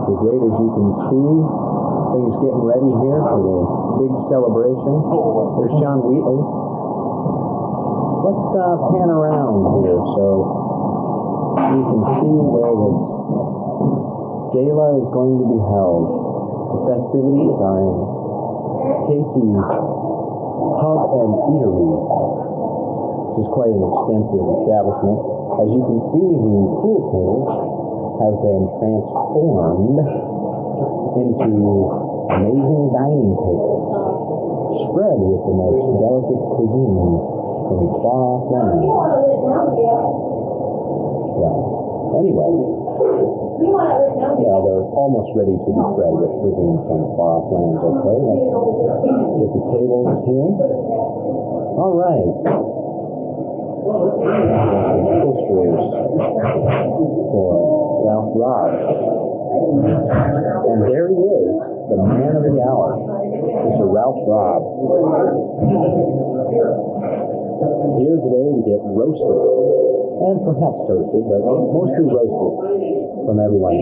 The gate, as you can see, things getting ready here for the big celebration. There's John Wheatley. Let's pan around here so you can see where this gala is going to be held. The festivities are in Casey's Pub and Eatery. This is quite an extensive establishment. As you can see, the pool tables have been transformed into amazing dining tables, spread with the most delicate cuisine from Trois Flams. Well, anyway, yeah, they're almost ready to be spread with cuisine from Trois Flams. Okay, let's get the tables here. All right. Some posters for Ralph Robb. And there he is, the man of the hour, Mr. Ralph Robb. Here today to get roasted, and perhaps toasted, but mostly roasted from everyone.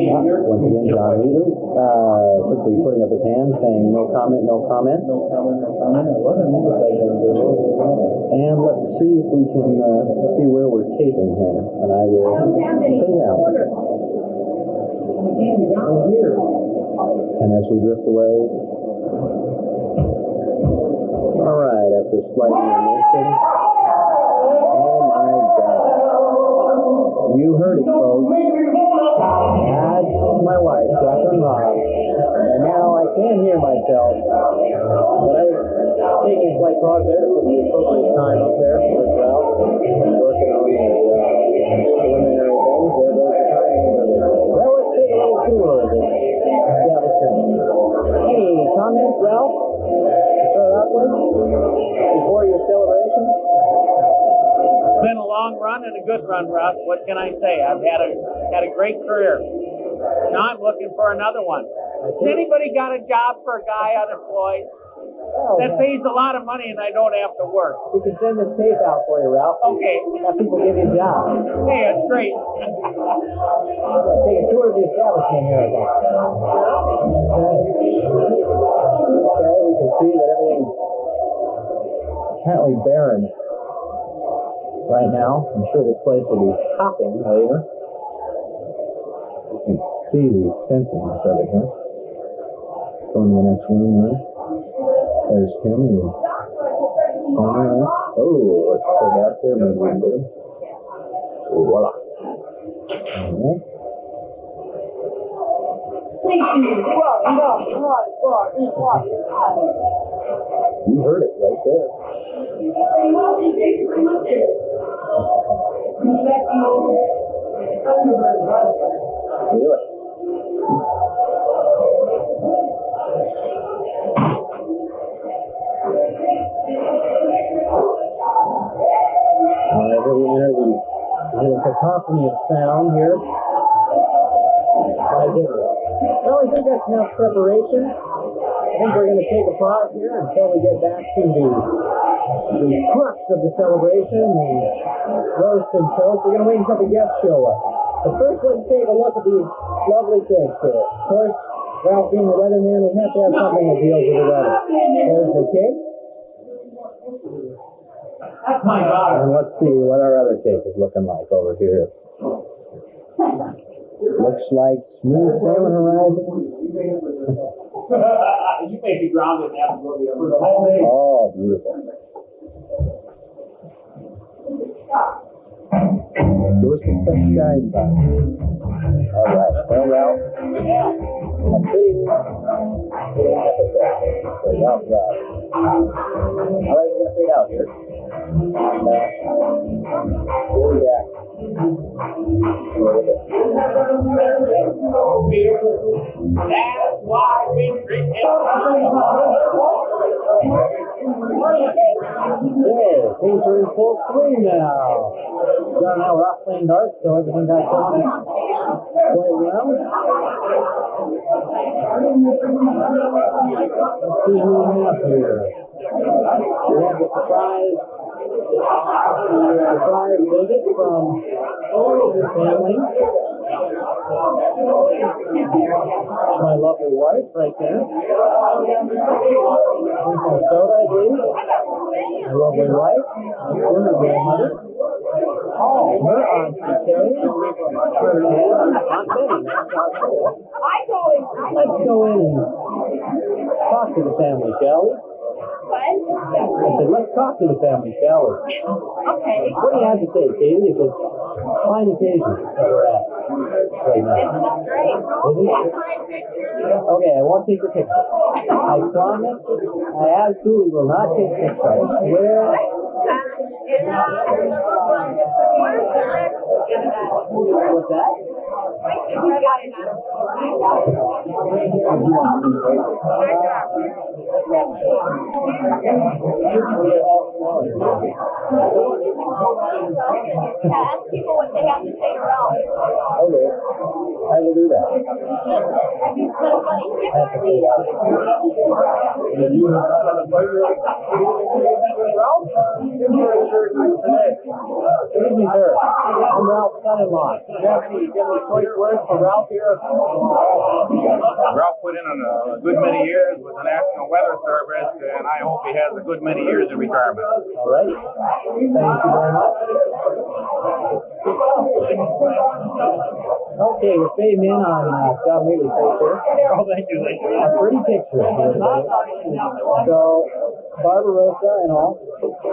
Once again, John Wheatley, quickly putting up his hand, saying no comment, no comment. No comment, no comment. And let's see if we can see where we're taping him, and I will fade out. And as we drift away, all right, after slight intermission, oh my God, you heard it, folks. That's my wife, Catherine Robb, and now I can't hear myself, but I was taking a slight pause there to put the appropriate time up there for as well. Working on his preliminary things. There goes the timing. Well, let's take a little tour of this establishment. Any comments, Ralph, to start off with before your celebration? It's been a long run and a good run, Russ. What can I say? I've had a great career. Now I'm looking for another one. Has anybody got a job for a guy unemployed? That pays a lot of money and I don't have to work. We can send this tape out for you, Ralph. Okay. Have people give you a job. Hey, that's great. Take a tour of the establishment here, I think. Okay, we can see that everything's apparently barren right now. I'm sure this place will be hopping later. You can see the extensiveness of it here. Going to the next room now. There's Tim. Oh, let's put that there. Maybe we can do it. Voila. Alright. You heard it right there. Feel it. There's a cacophony of sound here. My goodness. Well, I think that's enough preparation. I think we're going to take a pause here until we get back to the crux of the celebration, the roast and toast. We're going to wait until the guests show up. But first, let's take a look at these lovely cakes here. Of course, Ralph being the weatherman, we have to have something that deals with the weather. There's the cake. That's my daughter. And let's see what our other cake is looking like over here. Looks like smooth salmon horizons. You may be grounded absolutely for the whole day. Oh, beautiful. Your success shines on. All right. Well, Ralph, a big episode for Ralph Robb. All right, we're going to fade out here. And we'll be back. That's why we drink it. Yeah, things are in full swing now. John and I were off playing darts, so everything got going quite well. Let's see who we have here. We have the surprise visit from the family. My lovely wife right there. Drinking soda, I believe. My lovely wife. Her grandmother. Oh, her Auntie Kay. Her Aunt Betty. Let's go in and talk to the family, shall we? I said, let's talk to the family, shall we? Okay. What do you have to say, Katie? It's a fine occasion that we're at right now. This is great. Isn't it? Okay, I won't take the picture. I promise I absolutely will not take the picture. I swear. What's that? Ask people what they have to say to Ralph. Okay, I will do that. You said money. Have to say that. You have had a pleasure of Ralph? Excuse me, sir. I'm Ralph's son-in-law. Do you have any choice words for Ralph here? Ralph put in a good many years with the National Weather Service, and I hope he has a good many years in retirement. All right. Thank you very much. Okay, we're fading in on John Wheatley's face here. Oh, thank you. A pretty picture here today. So, Barbarossa and all. Okay.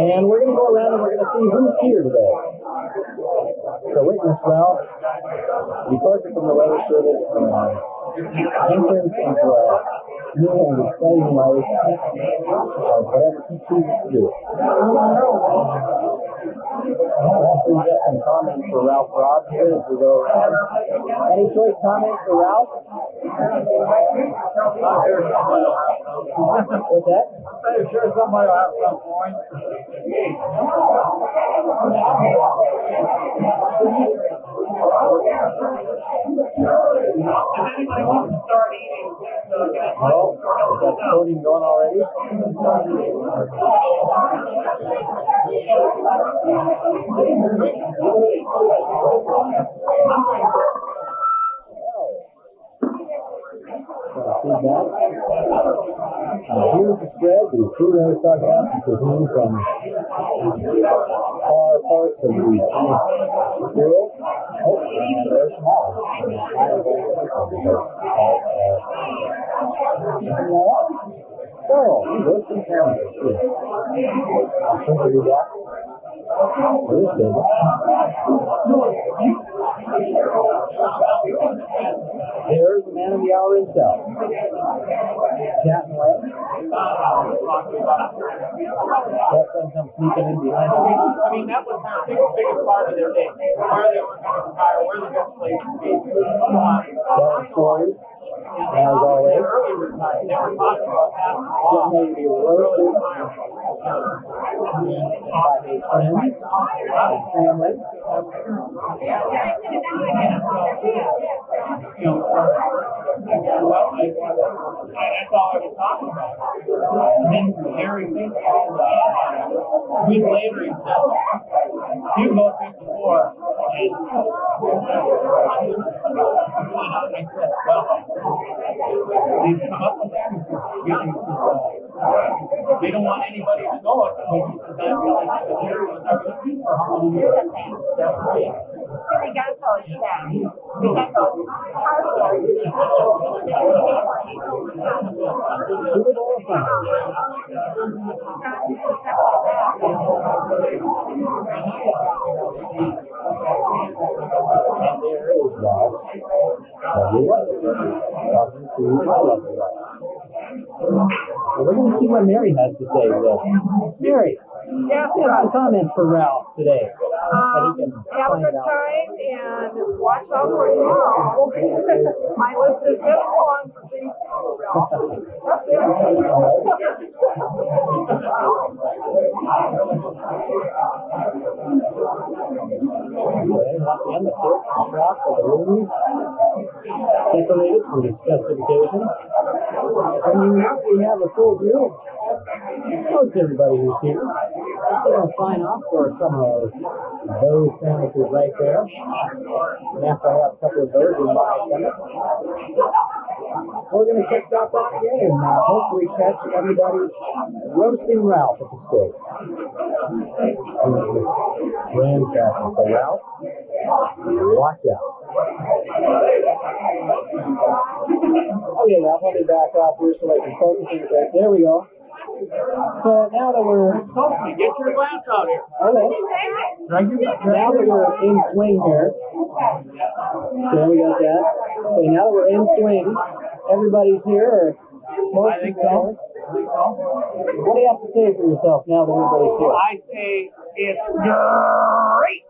And we're going to go around and we're going to see who's here today. So witness Ralph's departure from the Weather Service and entrance into a new and exciting life of whatever he chooses to do. Hopefully we get some comments for Ralph Robb here as we go around. Any choice comments for Ralph? What's that? I'm sure somebody will have some point. Well, we've got coding going already. Feedback. Here's the spread. The food I was talking about, the cuisine from far parts of the world. Oh, there's some olives. So, those two cameras. I think we do that. There's good. There's the man of the hour himself. Chatting away. That thing comes sneaking in behind him. I mean, that was their biggest part of their day. Where they were going to retire, where the best place to be. Telling stories, as always. They early retired. They were talking about having Getting ready to be roasted by his friends and family. That's all I was talking about. And then Harry thinks a week later he said, you go through before. And I said, well, they've come up with that. He says, yeah. He says, they don't want anybody to know it. But he says, I really think that Harry was already looking for how many years? 7 or 8. We got those, yeah. We got those. Super Bowl Sunday. And there is Rob's lovely wife talking to my lovely wife. So we're going to see what Mary has to say today. Mary, Yeah, you have some comments for Ralph today. That he can have a find good out. time and watch out for tomorrow. My list is this long for things to do, Ralph. That's it. Okay, once again, the porch and shop of the rooms decorated for this festive occasion. And we have a full view. Most everybody who's here. We're going to sign off for some of our those sandwiches right there. And after I have a couple of those in my stomach, we're going to kick back on again and hopefully catch everybody roasting Ralph at the stake. Grand fashion. So Ralph, watch out. Okay, Ralph, let me back off here so I can focus on it. There we go. So now that we're Get your glass out here. okay, now that we're in swing here, okay, we got that. Okay, now that we're in swing, everybody's here, or most I think people? so. What do you have to say for yourself now that everybody's here? I say it's great.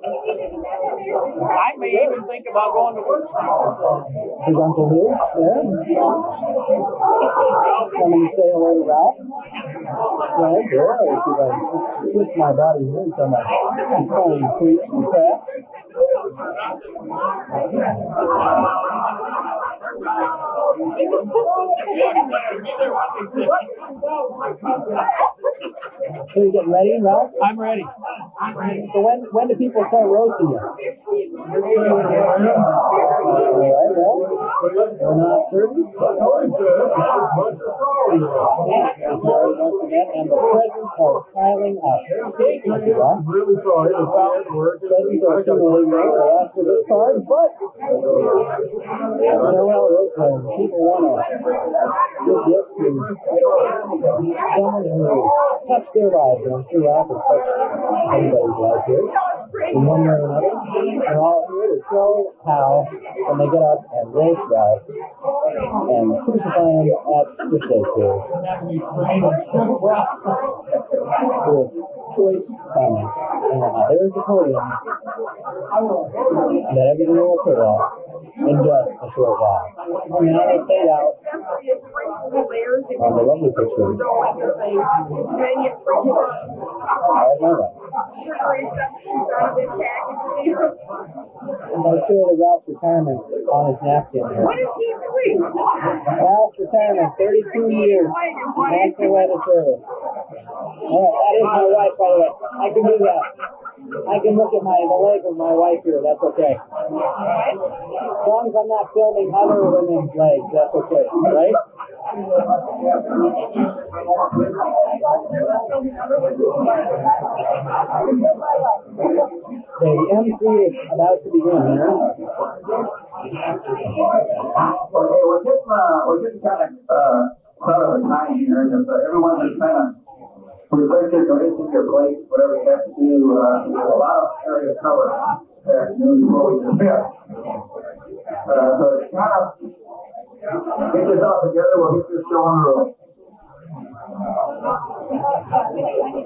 I may even think about going to work. Is Uncle Lou there? Coming to say hello to Ralph? Okay, good. I see if I can twist my body here until my spine creeps and cracks. So you getting ready, Ralph? I'm ready. So when do people start roasting you? All right, well, we're not certain. Once again, and the presents are piling up. I'm really sorry. The presents are accumulating. I asked for this card, but you know how it is when people want to give gifts to someone who has touched their lives, and I'm sure Ralph has touched everybody's life here in one way or another. They're all here to show how when they get up and roast Ralph and crucify him at the stake here with choice comments. And there's the podium that everything will occur off in just a short while. And now they fade out on the lovely picture. Alright, my right. And I'll show you the Ralph's retirement on his napkin here. What is he doing? Ralph's retirement, 32 years, National Weather Service. Alright, that is my wife, by the way. I can do that. I can look at the leg of my wife here, that's okay. As long as I'm not filming other women's legs, that's okay, right? Okay, the MC is about to begin here. Okay, we're getting kind of out of time here. Just, everyone just kind of reflected or into your place, whatever you have to do. There's a lot of area to cover before we disappear. So it's kind of get this all together. We'll get this show on the road.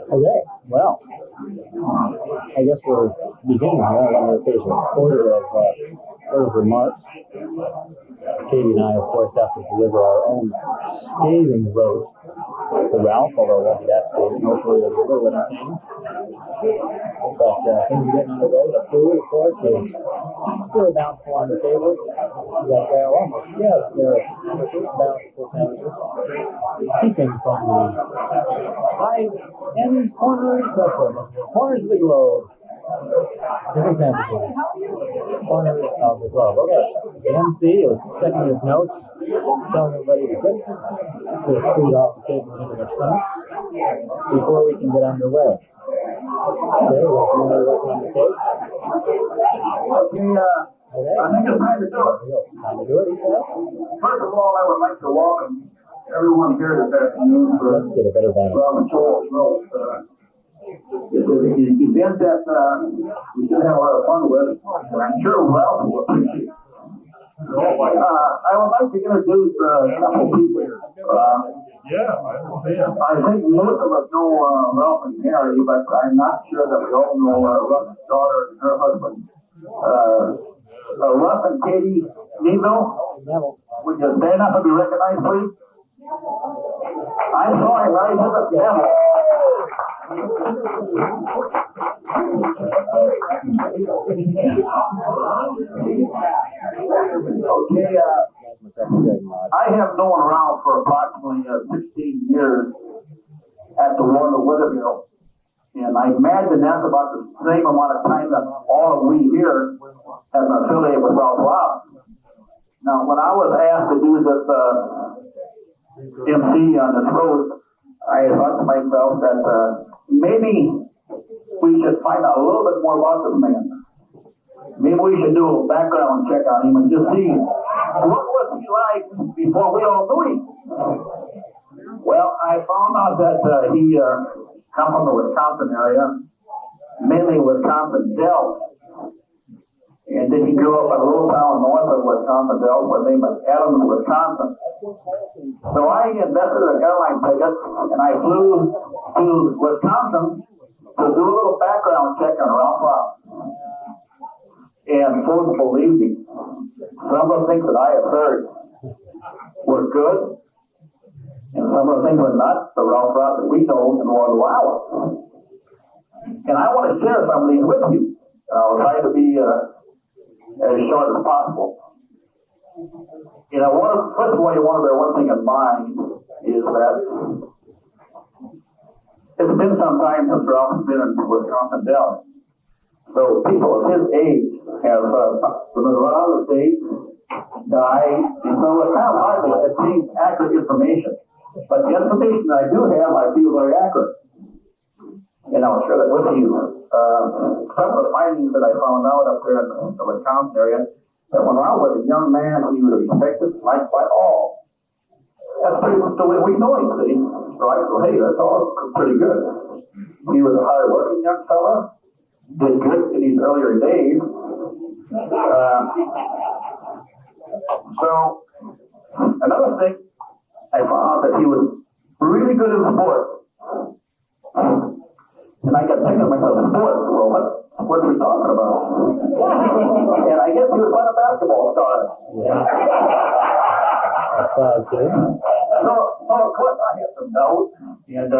Okay, well, I guess we're beginning here. I wonder if there's an order of remarks. Katie and I, of course, have to deliver our own scathing roast to Ralph, although it won't be that scathing. Hopefully it'll be a little entertaining. But things are getting underway. The food, of course, is still bountiful on the tables. You got there almost, yes, there are sandwiches, bountiful sandwiches. Keeping from the side ends, corners of the globe. Different sandwiches. Corners of the globe. Okay, the MC is checking his notes, telling everybody to get their food off the table and into their stomachs before we can get underway. Okay, we're working on the cake. Okay, I think it's time to do it. Time to do it, he says. First of all, I would like to welcome everyone here this afternoon for Let's get a better band. Joel's roast. It's an event that we should have a lot of fun with, and I'm sure Ralph will appreciate. I would like to introduce a couple people here. I think most of us know Ralph and Mary, but I'm not sure that we all know Russ's daughter and her husband. Russ and Katie Neville, would you stand up and be recognized, please? I'm sorry, Larry, this is Neville. Okay, I have known Ralph for approximately 16 years at the Warner Weatherville in And I imagine that's about the same amount of time that all of we here have been affiliated with Ralph Robb. Now, when I was asked to do this MC on this road, I thought to myself that maybe we should find out a little bit more about this man. Maybe we should do a little background check on him and just see what was he like before we all knew him. Well, I found out that he come from the Wisconsin area, mainly Wisconsin Dells. And then he grew up in a little town north of Wisconsin Dells by the name of Adams, Wisconsin. So I invested in an airline ticket and I flew to Wisconsin to do a little background check on Ralph Robb. And folks, believe me, some of the things that I have heard were good, and some of the things were not the Ralph Robb that we know in Northern Iowa. And I want to share some of these with you. I'll try to be as short as possible. You know, first of all, you want to bear one thing in mind is that it's been some time since Ralph has been in Wisconsin Dells. So people of his age have been around his age, died, and so it's kind of hard to obtain accurate information. But the information I do have, I feel very accurate. And I'll share that with you. Some of the findings that I found out up there in the Wisconsin area, that when Ralph was a young man, he was respected, liked by all. That's pretty much the way we know him, see? So I said, hey, that's all pretty good. He was a hard-working young fella, did good in his earlier days. So, another thing, I found out that he was really good in sports. And I got thinking to myself, sports, well, what are we talking about? And I guess he was quite a basketball star. Okay. So of course, I have some notes. And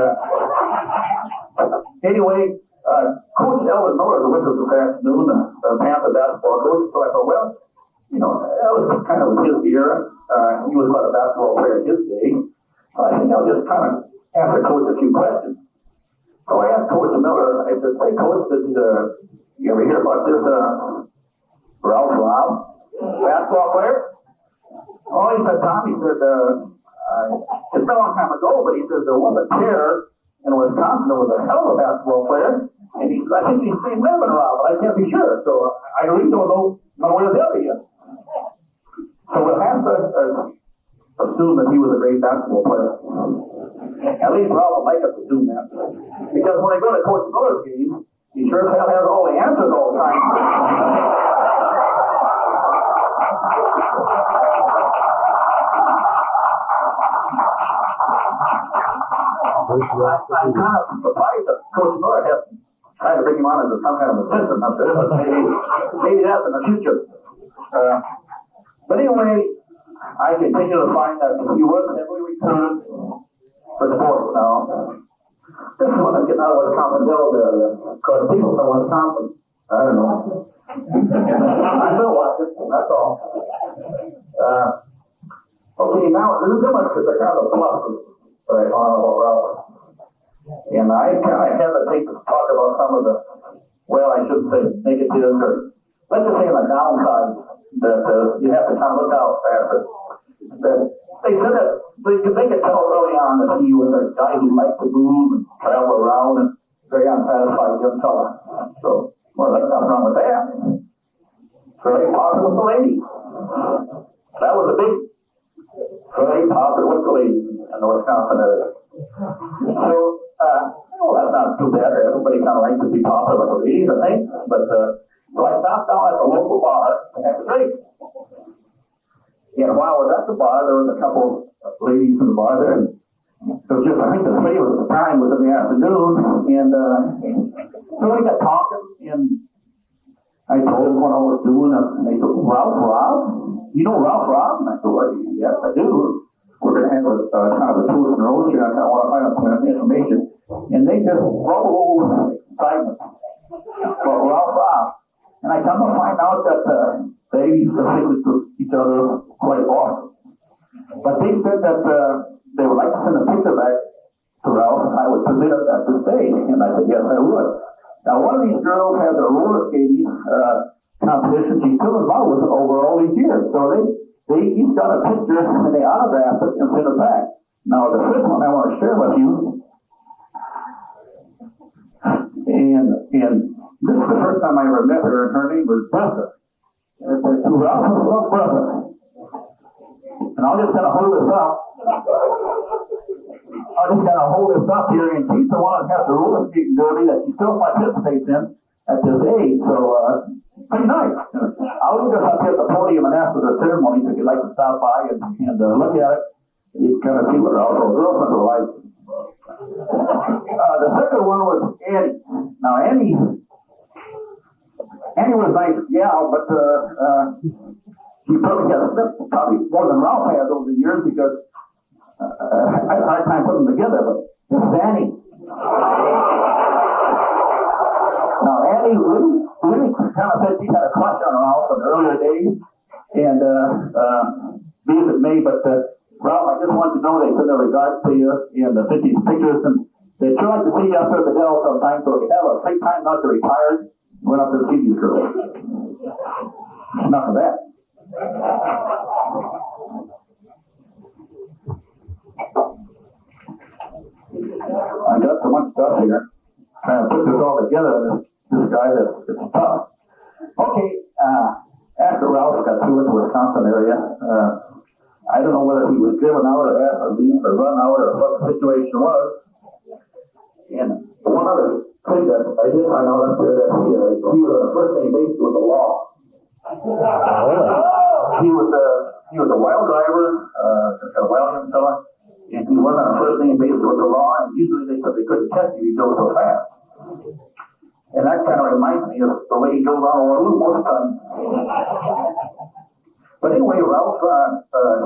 anyway, Coach Elvin Miller was with us this afternoon, the Panther basketball coach. So I thought, well, you know, that was kind of his era. He was quite a basketball player in his day. So I think I'll just kind of ask the coach a few questions. So I asked Coach Miller, I said, hey, Coach, did you ever hear about this Ralph Robb, basketball player? Oh, he said, Tom, he said, it's been a long time ago, but he said there was a pair in Wisconsin that was a hell of a basketball player. And he said, I think he's seen Lemon Robb, but I can't be sure. So I really don't know where the other is. So we'll have to assume that he was a great basketball player. At least Ralph would like us to assume that. Because when I go to Coach Miller's game, he sure as hell has all the answers all the time. I'm kind of surprised that Coach Miller has tried to bring him on as some kind of assistant up there, but maybe that's in the future. But anyway, I continue to find that he was heavily recruited for sports now. This is when I'm getting out of Wisconsin Dells area, because people from Wisconsin, I don't know. I still watch it, that's all. Okay, now, there's too much because I kind of plus that I found out about Ralph. And I hesitate to talk about some of the, well, I shouldn't say negatives, or let's just say the downsides that you have to kind of look out after. That they said that they could tell early on that he was a guy who liked to move and travel around and very unsatisfied young fella. So, well, there's nothing wrong with that. Very popular with the ladies. That was a big, very popular with the ladies in the Wisconsin area. So, well, that's not too bad. Everybody kind of likes to be popular with the ladies, I think. But, so I stopped down at the local bar and had a drink. And while I was at the bar, there was a couple of ladies in the bar there. And so just, I think the flavor of the time was in the afternoon. And so we got talking, and I told them what I was doing. And they said, Ralph Robb? You know Ralph Robb? And I said, well, yes, I do. We're going to have a kind of a toast and roast here. I kind of want to find out some information. And they just bubble over with excitement about Ralph Robb. And I come to find out that they used to think to each other quite often. But they said that they would like to send a picture back to to Ralph if I would present it at the stage. And I said, yes, I would. Now, one of these girls has a roller skating competition she's still involved with over all these years. So they each got a picture and they autographed it and sent it back. Now, the first one I want to share with you, and this is the first time I ever met her, and her name was Bertha. And it said, to Ralph of Bertha. And I'll just kind of hold this up. Here, and she's the one that has the roller skating derby that she still participates in at this age. So, pretty nice. I'll leave this up here at the podium and after the ceremony if you'd like to stop by and look at it. You can kind of see what our girlfriends are like. The second one was Annie. Now, Annie was a nice gal, but she probably got slipped probably more than Ralph has over the years because I had a hard time putting them together, but this is Annie. Now, Annie really kind of said she had a crush on Ralph in the earlier days, and be as it may, but Ralph, I just wanted to know they send their regards to you and sent these pictures, and they'd sure like to see you up there at the hill sometime, so if you have a free time not to retire, went up there to see these girls. Enough of that. I got so much stuff here. Trying to put this all together, and this guy it's tough. Okay, after Ralph got through with the Wisconsin area, I don't know whether he was driven out or asked to leave or run out or what the situation was. And one other thing that I did find out up there that he was on a first name basis with the law. He was a wild driver, a wild young fella. And he wasn't on a first name basis with the law, and usually they said they couldn't catch you, he goes so fast. And that kind of reminds me of the way he goes on a little most times. But anyway, Ralph,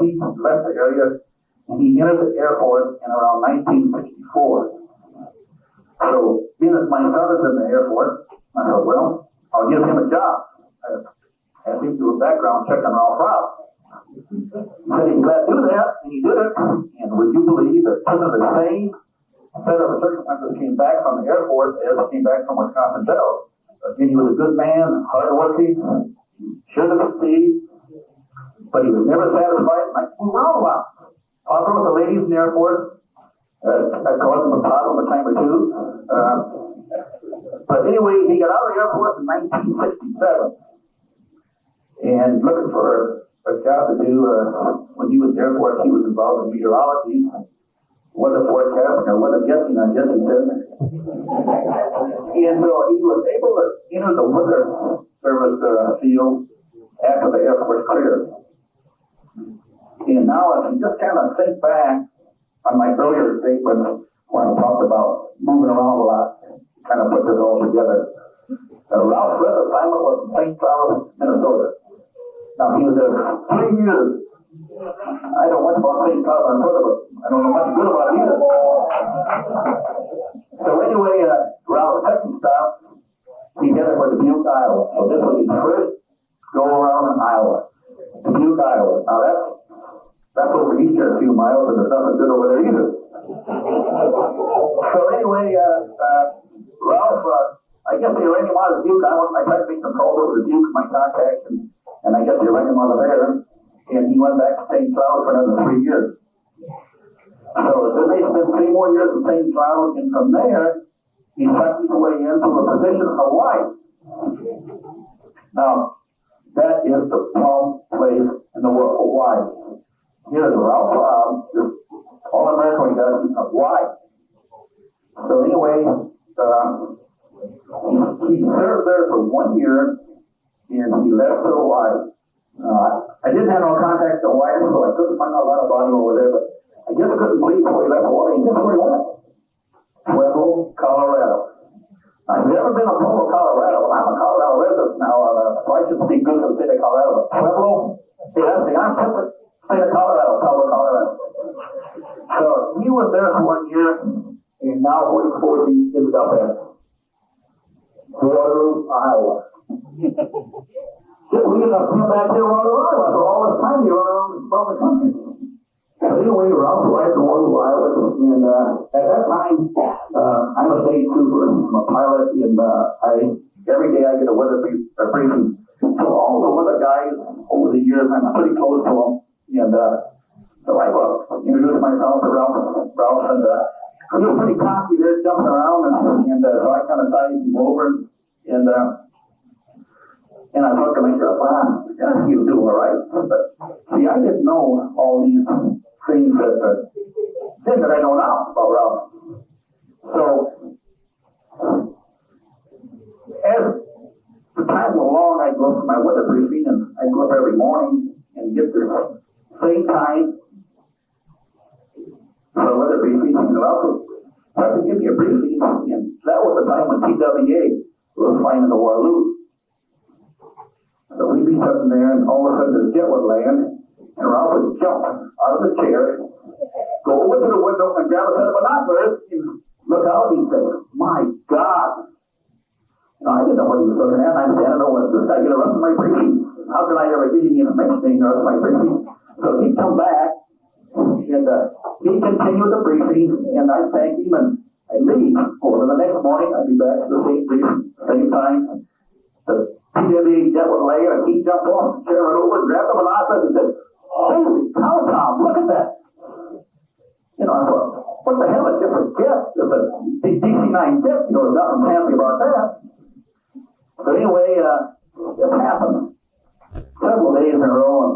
he left the area, and he entered the Air Force in around 1964. So, being that my son is in the Air Force, I thought, well, I'll give him a job. I asked him to do a background check on Ralph Robb. He said he'd glad to do that, and he did it. And would you believe that under the same set of circumstances came back from the Air Force as came back from Wisconsin Dells? Again, he was a good man, hardworking, sure to succeed, but he was never satisfied. And I moved around a lot. Also with the ladies in the Air Force, I caused him a problem a time or two. But anyway, he got out of the Air Force in 1967, and looking for a job to do. When he was in the Air Force, he was involved in meteorology, weather forecasting, or weather guessing, I guess he said. And so he was able to enter the weather service field after the Air Force cleared. And now, if you just kind of think back on my earlier statement when I talked about moving around a lot, kind of put this all together. Ralph's first assignment was in St. Cloud, Minnesota. Now, he was there 3 years. I don't know much about St. Cloud, Minnesota, but I don't know much good about it either. So anyway, Ralph's second stop, he headed for Dubuque, Iowa. So this was his first go around in Iowa. Dubuque, Iowa. Now that's over east there a few miles, and there's nothing good over there either. So anyway, Ralph, I guess they ran him out of Dubuque. I tried to make some calls over to Dubuque, my contacts, and I guess they ran him out of there, and he went back to St. Cloud for another 3 years. So then they spent 3 more years in St. Cloud, and from there, he sucked his way into a position in Hawaii. Now, that is the plum place in the world, Hawaii. Here's Ralph Robb, this all-American guy in Hawaii. So anyway, he served there for 1 year, and he left to Hawaii. I didn't have no contact to Hawaii, so I couldn't find out a lot about him over there, but I just couldn't believe before he left Hawaii. Guess where he went? Pueblo, Colorado. I've never been to Pueblo, Colorado. I'm a Colorado resident now, so I should speak good for the state of Colorado. But Pueblo, see, that's the armpit state of Colorado, Pueblo, Colorado. So he was there for 1 year, and now what he ended up at Waterloo, Iowa. We ended up coming back here, Waterloo, Iowa. So all this time he run around the country. So anyway, we're out riding the one while, and at that time, I'm a state trooper, I'm a pilot, and every day I get a weather briefing. So all the weather guys over the years, I'm pretty close to them, and so I introduce myself to Ralph, and I feel pretty cocky there, jumping around, and so I kind of sized him over, and I thought to myself, yeah, he'll do all right. But see, I didn't know all these things that I know now about Ralph. So as the time went along, I'd go up to my weather briefing, and I'd go up every morning and get there same time for a weather briefing, and Ralph tried to give me a briefing, and that was the time when TWA was flying in the Waterloo. So we'd be sitting there, and all of a sudden this jet would land, and Ralph would jump out of the chair, go over to the window, and grab a set of binoculars, and look out, and he'd say, "My God." Now, I didn't know what he was looking at, and I'm saying, "I don't know what this guy going to run my briefing. How can I ever get any information out of my briefing?" So he'd come back, and he'd continue the briefing, and I'd thank him, and I'd leave. Well, the next morning, I'd be back to the same briefing, same time. The TWA jet would lay, and he'd jump on, chair right over, grab the binoculars, and said, "Holy cow, Tom, look at that." You know, I thought, what the hell, a different jet? It's a DC-9 jet, you know, there's nothing fancy about that. So anyway, it happened several days in a row, and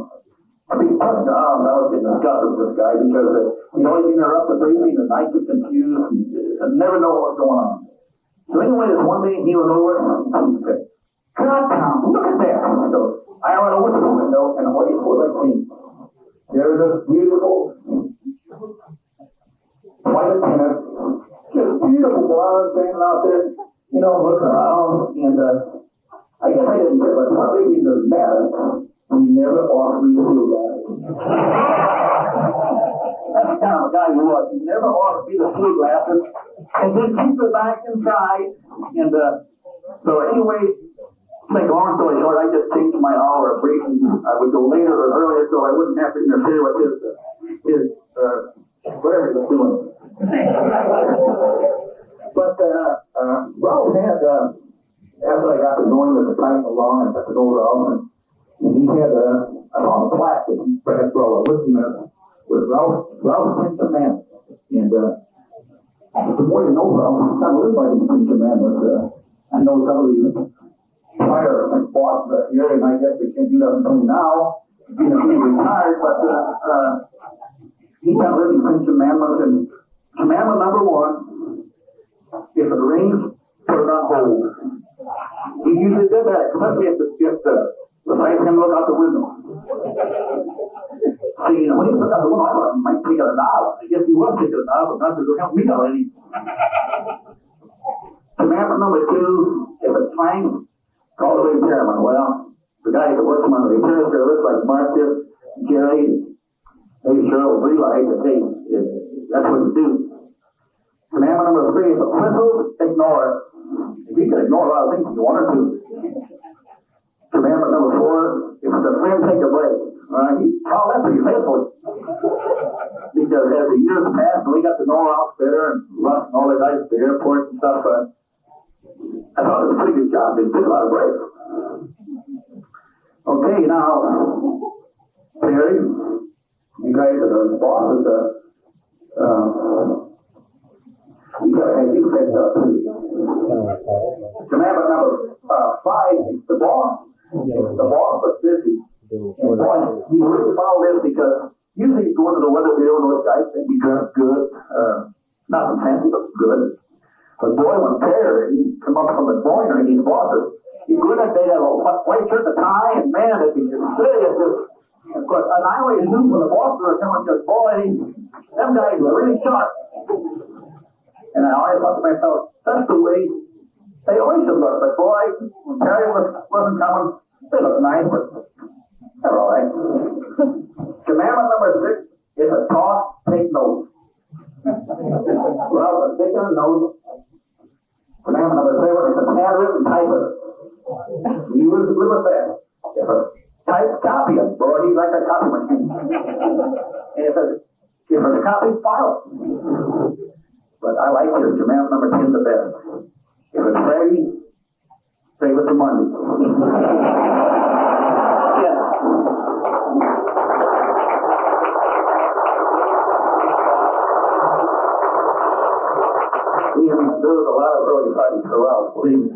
I mean, I was getting disgusted with this guy because he'd always interrupt the briefing, and I'd get confused and never know what was going on. So anyway, this one day he was over, and he said, "God, Tom, look at that." So I went over to the window, and what I see? There's this beautiful flight attendant, just beautiful blonde standing out there, you know, looking around, and I guess I didn't care, but one thing he doesn't matter, he never offered me to do that. That's the kind of a guy he was. He never offered me the flu glasses, and then keep it back inside, and so anyway, to make a long story short, I just changed my hour of briefing. I would go later or earlier so I wouldn't have to interfere with his whatever he was doing. But Ralph had, after I got to know him at the time along, I got to know Ralph, and he had on a plaque that he perhaps were listening to with Ralph's Ten Commandments. And the more you know Ralph, he kind of lived by these Ten Commandments. I know some of these prior boss here, and I guess they can't do that until now. You know, he retired, but he kind of lived these Ten Commandments. And commandment number 1, if it rains, put it on hold. He usually did that, especially if the right hand look out the window. See, you know, when he looked out the window, I thought he might take out a knob. I guess he was taking a knob, but not to help me out any. Commandment number 2, if it's fine, call the repairman. Well, the guy that works on the repair service, like Marcus, Jerry, maybe Cheryl, realize that, hey, that's what you do. Commandment number 3, if it whistles, ignore it. If you can ignore a lot of things if you wanted to. Commandment number 4, if it's a friend, take a break. You call that pretty faithful. Because as the years passed, and we got to know Ralph better, and Russ and all the guys at the airport and stuff, I thought it was a pretty good job. They did a lot of breaks. Okay, now, Perry, you guys are the bosses. You got to have you picked up, please. Commandment number 5, it's the boss. The boss was busy. And boy, he really follow this because usually you go into the weather bureau and those guys think he dressed good. Nothing fancy, but good. But boy, when Perry come up from the joiner and these bosses, he go in that day, that little white shirt, the tie, and man, if he just serious, of course, and I always knew when the bosses were coming, because boy, them guys were really sharp. And I always thought to myself, that's the way they always should look. But boy, when Perry wasn't coming, they looked nice, but they're all right. Commandment number 6, if a talk, take notes. Well, the taking a note. Commandment number 7, if it's handwritten, type it. You live with that. If it's type, copy it. Boy, he's like a copy machine. And if it's copies file. But I like your Command number 10 the best. If it's Friday, save it for Monday. Yeah. There was a lot of early parties throughout, believe me.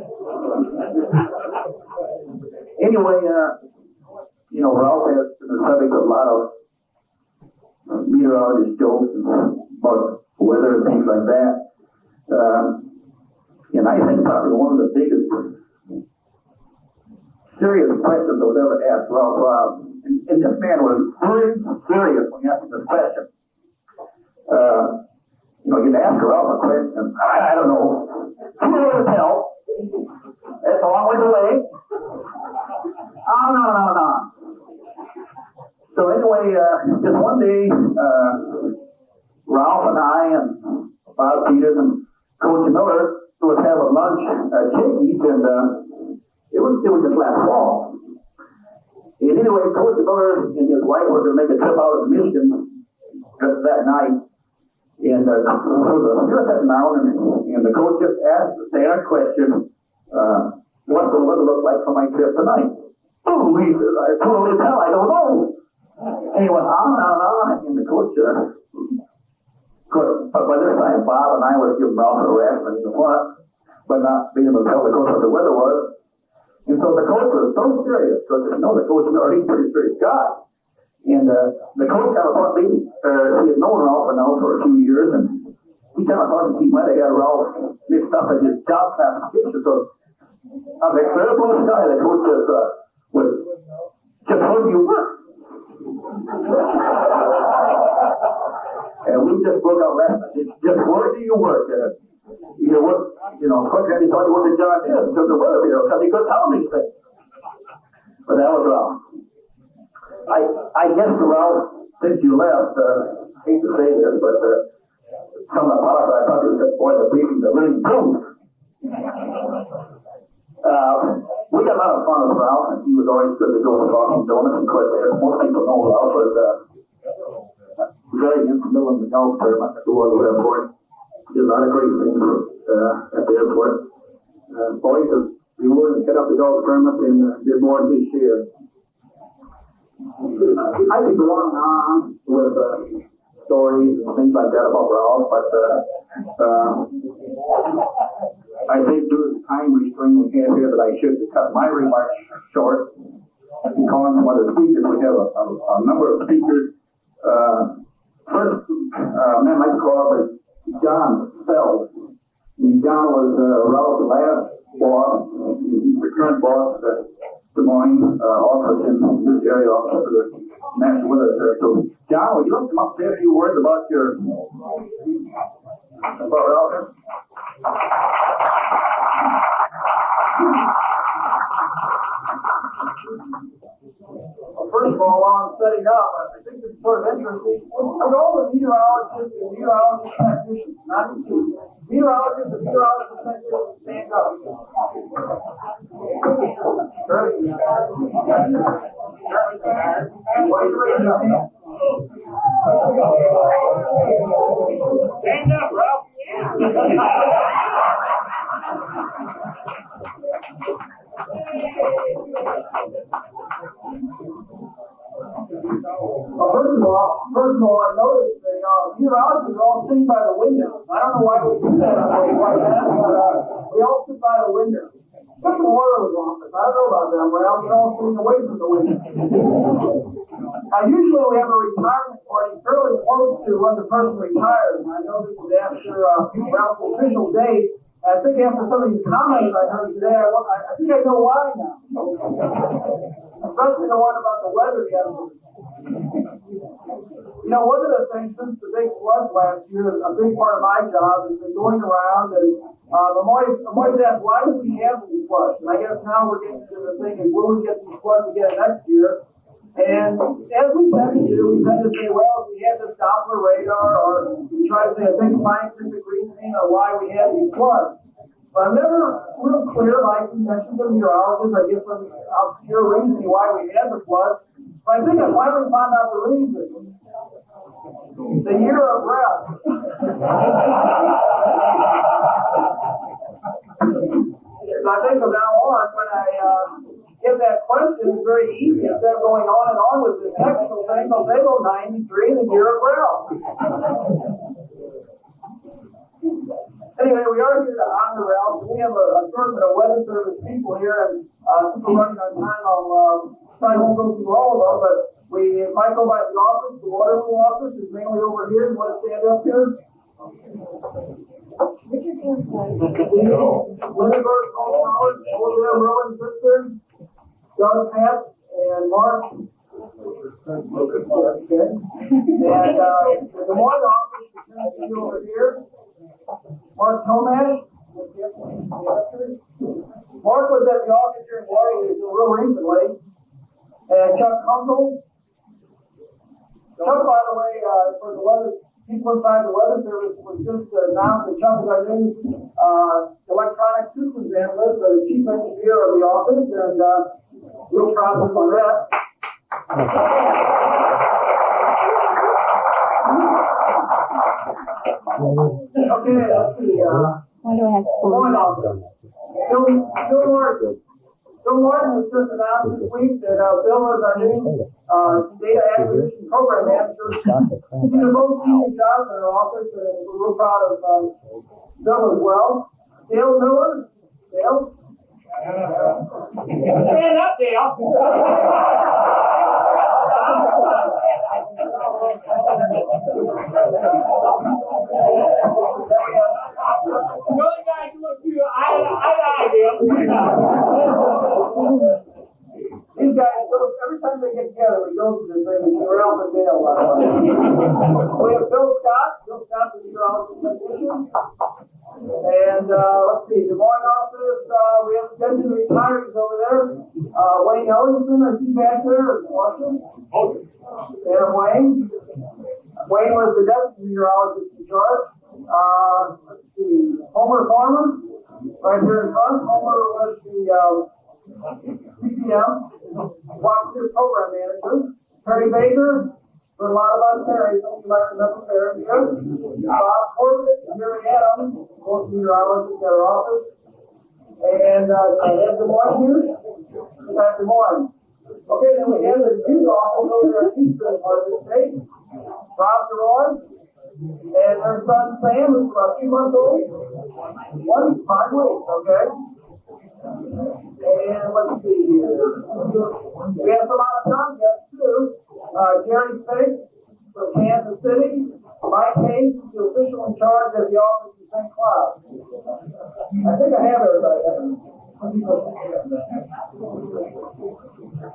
Anyway, Ralph has been the subject of a lot of meteorologist jokes about weather and things like that. And I think probably one of the biggest serious questions that was ever asked Ralph, and this man was very serious when he asked this question. You'd ask Ralph a question, I don't know, who would tell? That's a long way away. Oh, no. So anyway, just one day, Ralph and I and Bob Peters and Coach Miller was having lunch at Shakey's, and it was just last fall. And anyway, Coach Miller and his wife were going to make a trip out of Michigan just that night. And we were sitting down, and the coach just asked the standard question, what's the weather look like for my trip tonight? Oh, he says, I totally tell, I don't know. And he went on, and the coach, but by this time, Bob and I was giving Ralph a rest, and he said, what? But not being able to tell the coach what the weather was. And so the coach was so serious, because the coach Miller, he's a pretty serious guy. And the coach kind of thought maybe he had known Ralph now for a few years, and he kind of thought he might have got Ralph mixed up in his job classification. So on the clear blue sky, the coach says, just where do you work? And we just broke out laughing. Just where do you work? Of course, he thought he was a John Deere because the weather bureau, because he couldn't tell him these things. But that was Ralph. I guess, Ralph, since you left, I hate to say this, but some of the politics, I thought you said, boy, the briefings are really improved. We got a lot of fun with Ralph, and he was always good to go to Talking Donuts. Of course, most people know Ralph was very instrumental in the golf tournament at the World Airport. Did a lot of great things at the airport. Boys, we were set up the golf tournament and did more than his share. I could go on with stories and things like that about Ralph, but I think due to the time restraint we have here that I should cut my remarks short and call on some other speakers. We have a number of speakers. First, man I'd like to call up is John Feld. John was Ralph's last boss. He's the current boss at Des Moines office in this area, office of the National Weather Service. So, John, would you like to come up and say a few words about Ralph? First of all, while I'm setting up, I think it's sort of interesting. With all the meteorologists and meteorologist technicians, not even meteorologists and meteorologist technicians, stand up. Stand up, Ralph. First of all, I noticed that meteorologists are all sitting by the window. I don't know why we do that like that, but we all sit by the window. Just the Orioles office. I don't know about them, Ralph. They're all sitting away from the window. Usually we have a retirement party fairly close to when the person retires. And I know this is after Ralph's official date. I think after some of these comments I heard today, I think I know why now. Especially the one about the weather yesterday. One of the things since the big flood last year, a big part of my job has been going around and I'm always asked, why do we have these floods? And I guess now we're getting to the thing is, will we get these floods again next year? And as we tend to do, we tend to say, well, we had this Doppler radar, or we try to say a big scientific reasoning on why we had these floods. But I'm never real clear, like you mentioned, the meteorologists, I give some obscure reasoning why we had the floods. But I think I finally found out the reason. The year of rest. So I think from now on, when I get that question, it's very easy. Instead of going on and on with the technical thing, I'll say, well, 93, the year of Ralph. Anyway, we are here to honor Ralph. We have a assortment of weather service people here, and since we're running out of time, I won't go through all of them, but we might go by the office. The Waterloo office is mainly over here. You want to stand up here? Lindbergh, Paul Howard, over there, Rowan Pittsburgh, Doug Pat, and Mark. Okay. And the Des Moines office is over here. Mark Tomash. Mark was at the office here in Waterloo real recently. And Chuck Kunkel. Chuck, by the way, for the weather, people inside the weather service was just announced that Chuck is our new electronic systems analyst, or the chief engineer of the office, and real proud of him on that. Okay, let's see. Why do I have to Going off. Bill Martin has just announced this week that Bill is our new data acquisition program manager. He did a most senior job in our office, and we're real proud of Bill as well. Dale Miller. Dale? Stand up, Dale. The only guy who looks you eye to eye, Dale. These guys, every time they get together, we go through this thing, and we're Ralph and Dale. We have Bill Scott. Bill Scott's the meteorologist technician. And let's see, Des Moines office, we have deputy retirees over there. Wayne Ellington, I see back there, Washington. And Wayne. Wayne was the deputy meteorologist in charge. Let's see, Homer Farmer, right here in front. Homer was the CPM, Washington program manager. Terry Baker, for a lot of us Terry, some of you might remember Terry here. Bob Corbett, Jerry Adams, both meteorologists at our office. And I have Des Moines here. We have Des Moines. Okay, then we have the youth office over there in eastern part of the state. Rob DeRoy. And their son Sam, who's about 2 months old. 5 weeks, okay? And let's see here. We have some out of town guests too. Jerry Fink from Kansas City. Mike Hayes, the official in charge of the office in St. Cloud. I think I have everybody.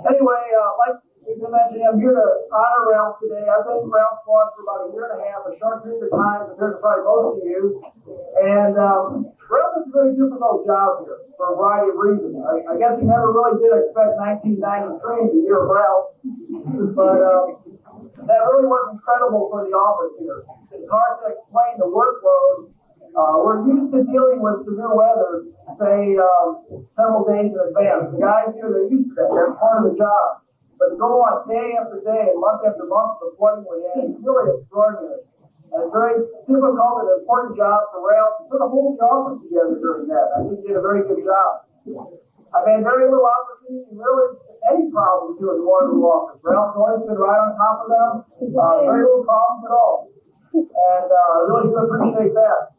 Anyway, like we've been mentioning, I'm here to honor Ralph today. I've been Ralph's boss for about a year and a half, a short period of time compared to probably most of you. And Ralph is a very difficult job here for a variety of reasons. I guess he never really did expect 1993, the year of Ralph, but that really was incredible for the office here. It's hard to explain the workload. We're used to dealing with severe weather, say, several days in advance. The guys here, they're used to that. That's part of the job. But to go on day after day and month after month of flooding we had is really extraordinary. And it's very difficult and important job for Ralph to put the whole office together during that. I think he did a very good job. I've had very little opportunity, really, any problems here at the Waterloo office. Ralph's always been right on top of them. Very little problems at all. And I really do appreciate that.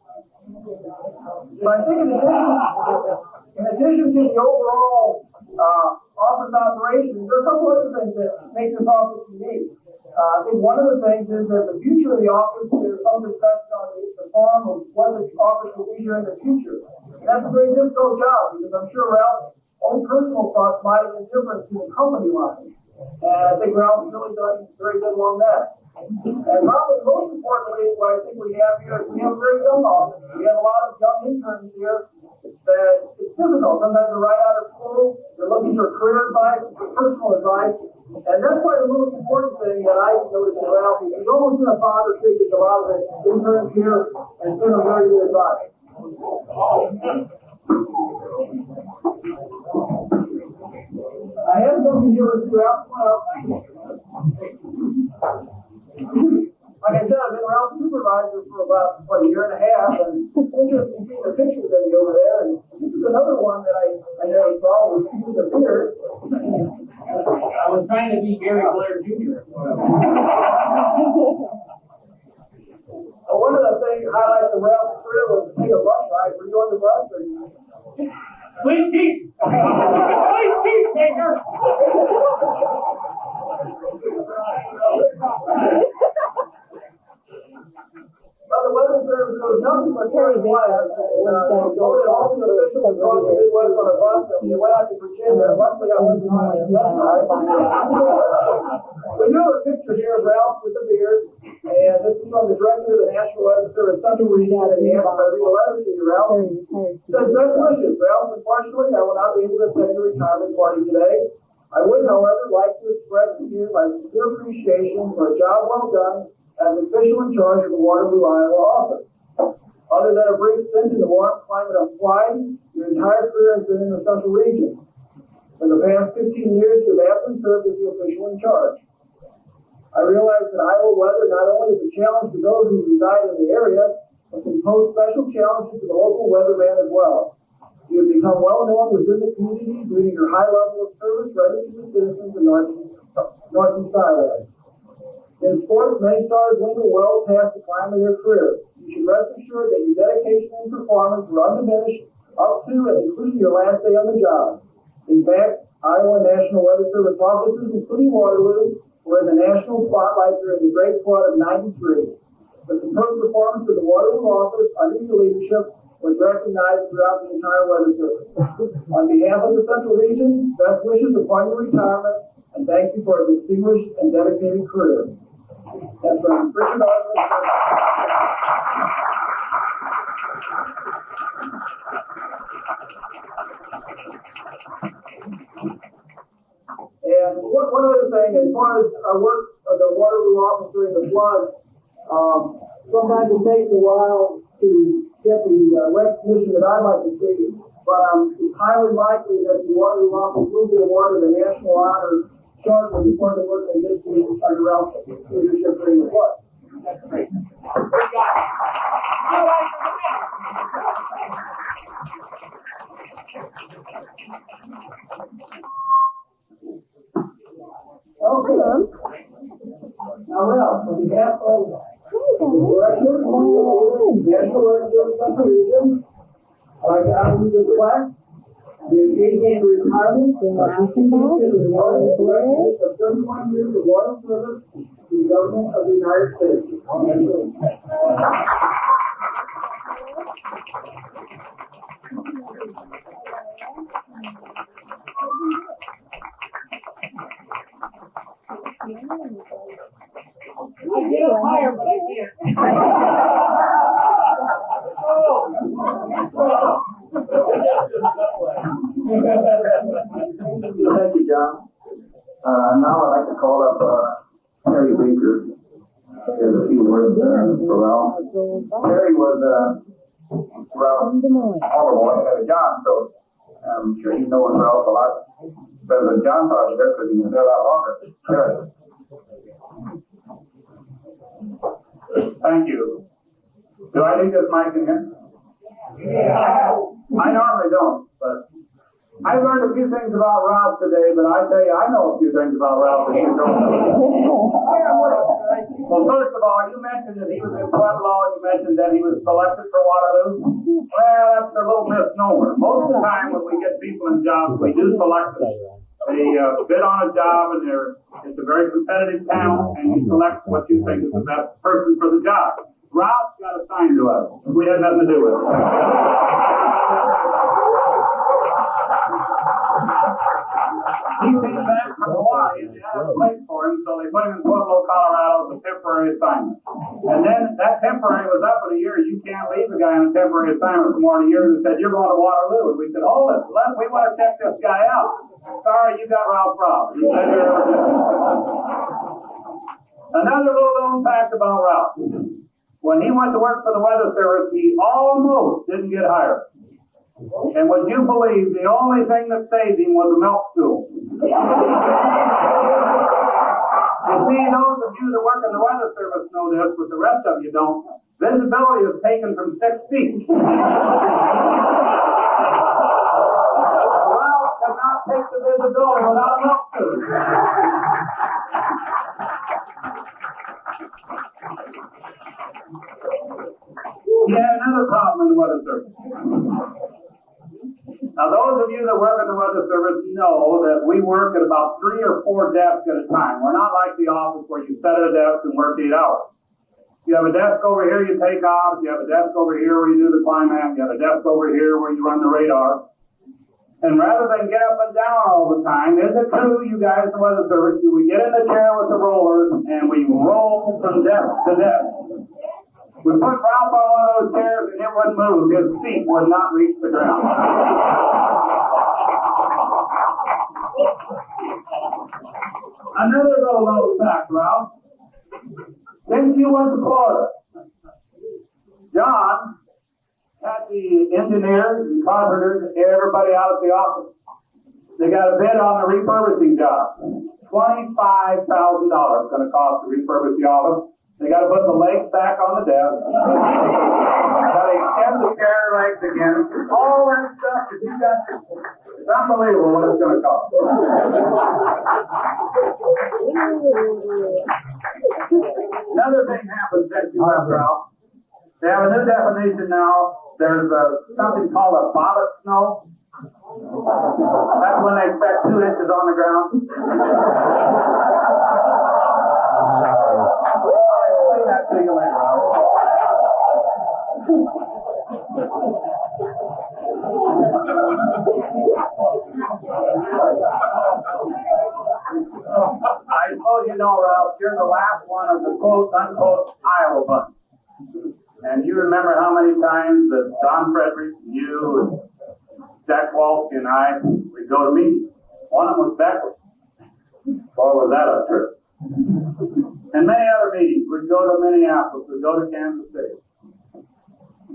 But I think in addition to the overall office operations, there are a couple other things that make this office unique. I think one of the things is that the future of the office, there's some discussion on the form of what the office will be here in the future. And that's a very difficult job because I'm sure Ralph's own personal thoughts might have been different to the company line. And I think Ralph's really done very good along that. And probably most importantly, what I think we have here is we have a very young office. We have a lot of young interns here that it's difficult. Sometimes they're right out of school, they're looking for career advice, for personal advice. And that's why the most important thing that I noticed in Ralph is he's almost been a father figure to a lot of the interns here and it's been a very good advice. I have something here with Ralph. like I said, I've been around supervisor for about, a year and a half, and it's interesting seeing the pictures of you over there, and this is another one that I never saw, was Stephen the Beard. I was trying to be Gary Blair Jr. One of the things highlights of Ralph's career was to take a bus ride. Were you on the bus? Or... Sweet cheese! Sweet cheese maker! Well, the weather service, there was nothing but Terry Blair. All the officials across the Midwest on a bus, and they went out to Virginia. Luckily, I wasn't on the bus ride. We do have a picture here of Ralph with the beard, and this is from the director of the National Weather Service, Central Region, and he asked if I read a letter to you, Ralph. It says, best wishes, Ralph. Unfortunately, I will not be able to attend your retirement party today. I would, however, like to express to you my sincere appreciation for a job well done as official in charge of the Waterloo, Iowa office. Other than a brief stint in the warm climate of Hawaii, your entire career has been in the Central Region. For the past 15 years, you have aptly served as the official in charge. I realize that Iowa weather not only is a challenge to those who reside in the area, but can pose special challenges to the local weatherman as well. You have become well known within the community due to your high level of service rendered to the citizens of Northeast Iowa. In sports, many stars linger well past the climb of their career. You should rest assured that your dedication and performance were undiminished up to and including your last day on the job. In fact, Iowa National Weather Service offices, including Waterloo, were in the national spotlight during the Great Flood of '93. The superb performance of the Waterloo office under your leadership was recognized throughout the entire weather service. On behalf of the Central Region, best wishes upon your retirement, and thank you for a distinguished and dedicated career. That's from Richard Osmond. And one other thing, as far as our work of the Waterloo office during the flood, sometimes it takes a while to get the recognition that I'd like to see, but it's highly likely that the Waterloo office will be awarded a national honor shortly before the work they did to under Ralph's leadership during the flood. That's great. Great guy. All right, for the man. Okay. Now, Ralph, on behalf of the director of the National Weather Service Central Region, I'd like to honor you with a plaque. The engagement in retirement in the recognition of 31 years of loyal service to the government of the United States. I get up higher, but I can't. Thank you, John. Now I'd like to call up Harry Baker. There's a few words for Ralph. Harry was Ralph's older boy, John, so I'm sure you know Ralph a lot better than John thought he did because he was there a lot longer. Harry. Thank you. Do I need this mic in here? Yeah. I normally don't, but I learned a few things about Ralph today, but I tell you, I know a few things about Ralph that you don't know. Well, first of all, you mentioned that he was in Pueblo, and you mentioned that he was selected for Waterloo. Well, that's a little misnomer. Most of the time when we get people in jobs, we do select them. They bid on a job, and it's a very competitive panel, and you select what you think is the best person for the job. Ralph got assigned to us. We had nothing to do with it. He came back from Hawaii, and they had a place for him, so they put him in Pueblo, Colorado as a temporary assignment. And then that temporary was up in a year. You can't leave a guy on a temporary assignment for more than a year, and said, you're going to Waterloo. And we said, hold it, we want to check this guy out. Sorry, you got Ralph Robb. Another little known fact about Ralph. When he went to work for the Weather Service, he almost didn't get hired. And would you believe the only thing that saved him was a milk stool? The see, those of you that work in the weather service know this, but the rest of you don't. Visibility is taken from 6 feet. Well, cannot take the visibility without an altitude. Yeah, another problem in the weather service. Now, those of you that work in the weather service know that we work at about 3 or 4 desks at a time. We're not like the office where you sit at a desk and work 8 hours. You have a desk over here you take off. You have a desk over here where you do the climax. You have a desk over here where you run the radar. And rather than get up and down all the time, is it true, you guys in the weather service, we get in the chair with the rollers and we roll from desk to desk? We put Ralph on one of those chairs and it wouldn't move. His feet would not reach the ground. Another little known fact, Ralph. Since you went to Florida, John had the engineers and carpenters, everybody out at the office. They got a bid on the refurbishing job. $25,000 going to cost to refurbish the office. They got to put the legs back on the desk. Got to extend the chair legs again. All that stuff that you got. It's unbelievable what it's going to cost. Another thing happens since you left, Ralph. They have a new definition now. There's something called a boblet snow. That's when they expect 2 inches on the ground. I'll explain that to you later, Ralph. I suppose you know, Ralph, you're the last one of the quote-unquote Iowa bunch. And you remember how many times that Don Frederick, you, and Jack Walsh, and I, we'd go to meetings. One of them was backwards. Boy, was that a trip. And many other meetings. We'd go to Minneapolis. We'd go to Kansas City.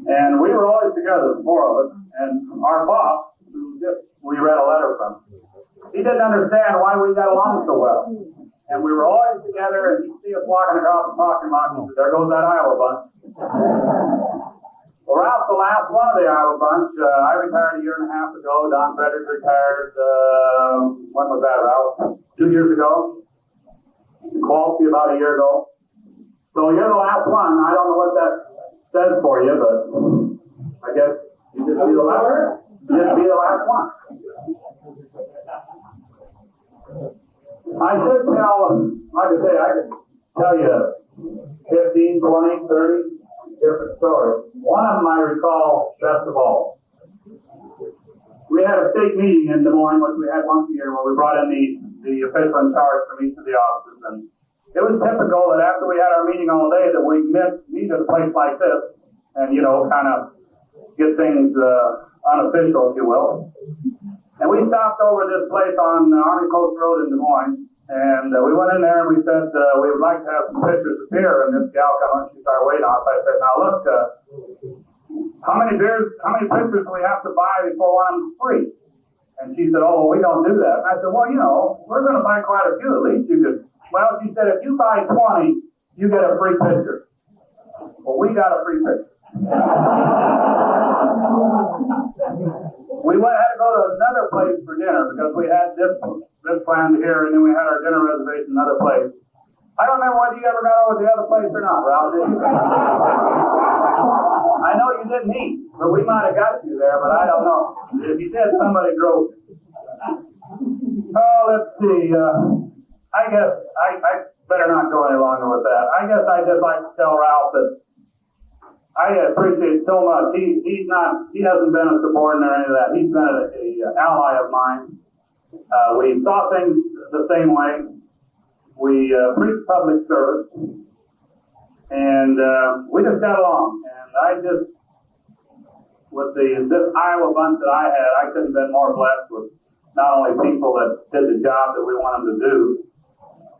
And we were always together, the 4 of us. And our boss, who we read a letter from, he didn't understand why we got along so well. And we were always together, and he'd see us walking across the parking lot, and he said, there goes that Iowa bunch. Well, Ralph's the last one of the Iowa bunch. I retired a year and a half ago. Don Frederick retired, when was that, Ralph? 2 years ago. Quality about a year ago. So you're the last one. I don't know what that says for you, but I guess you just be the last. Just be the last one. I should tell, like I say, I could tell you 15, 20, 30 different stories. One of them I recall best of all. We had a state meeting in Des Moines, which we had once a year, where we brought in the official in charge from each of the offices. And it was typical that after we had our meeting all day that we'd meet at a place like this and, you know, kind of get things unofficial, if you will. And we stopped over this place on Army Post Road in Des Moines, and we went in there and we said, we would like to have some pictures of beer, and this gal come up, she started waiting on us. I said, now look, how many pictures do we have to buy before one of them's free? And she said, oh, well, we don't do that. And I said, well, you know, we're going to buy quite a few, at least you could. Well, she said, if you buy 20, you get a free picture. Well, we got a free picture. We had to go to another place for dinner because we had this planned here, and then we had our dinner reservation another place. I don't remember whether you ever got over to the other place or not, Ralph, did you? I know you didn't eat, but we might have got you there, but I don't know. If you did, somebody drove. Oh, let's see. I guess I better not go any longer with that. I guess I'd just like to tell Ralph that I appreciate so much. He hasn't been a subordinate or any of that. He's been an ally of mine. We saw things the same way. We preached public service, and we just got along. And I just, with this Iowa bunch that I had, I couldn't have been more blessed with not only people that did the job that we want them to do,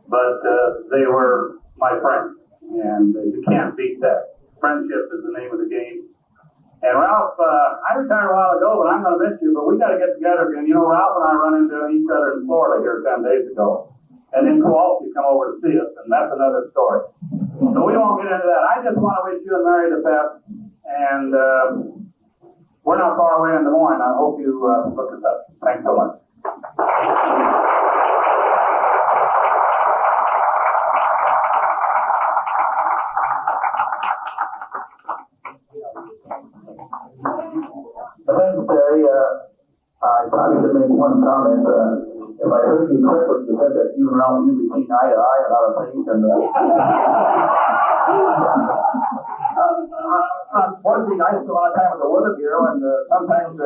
but they were my friends, and you can't beat that. Friendship is the name of the game. And Ralph, I retired a while ago, but I'm going to miss you, but we got to get together again. You know, Ralph and I run into each other in Florida here 10 days ago. and then Kowalski come over to see us, and that's another story. So we won't get into that. I just want to wish you and Mary the best, and we're not far away in Des Moines. I hope you look us up. Thanks so much. Thanks, Terry. I probably should make one comment. If I heard you correctly, you said that you and Ralph usually see eye to eye on a lot of things, and unfortunately, I spent a lot of time at the Weather Bureau, and sometimes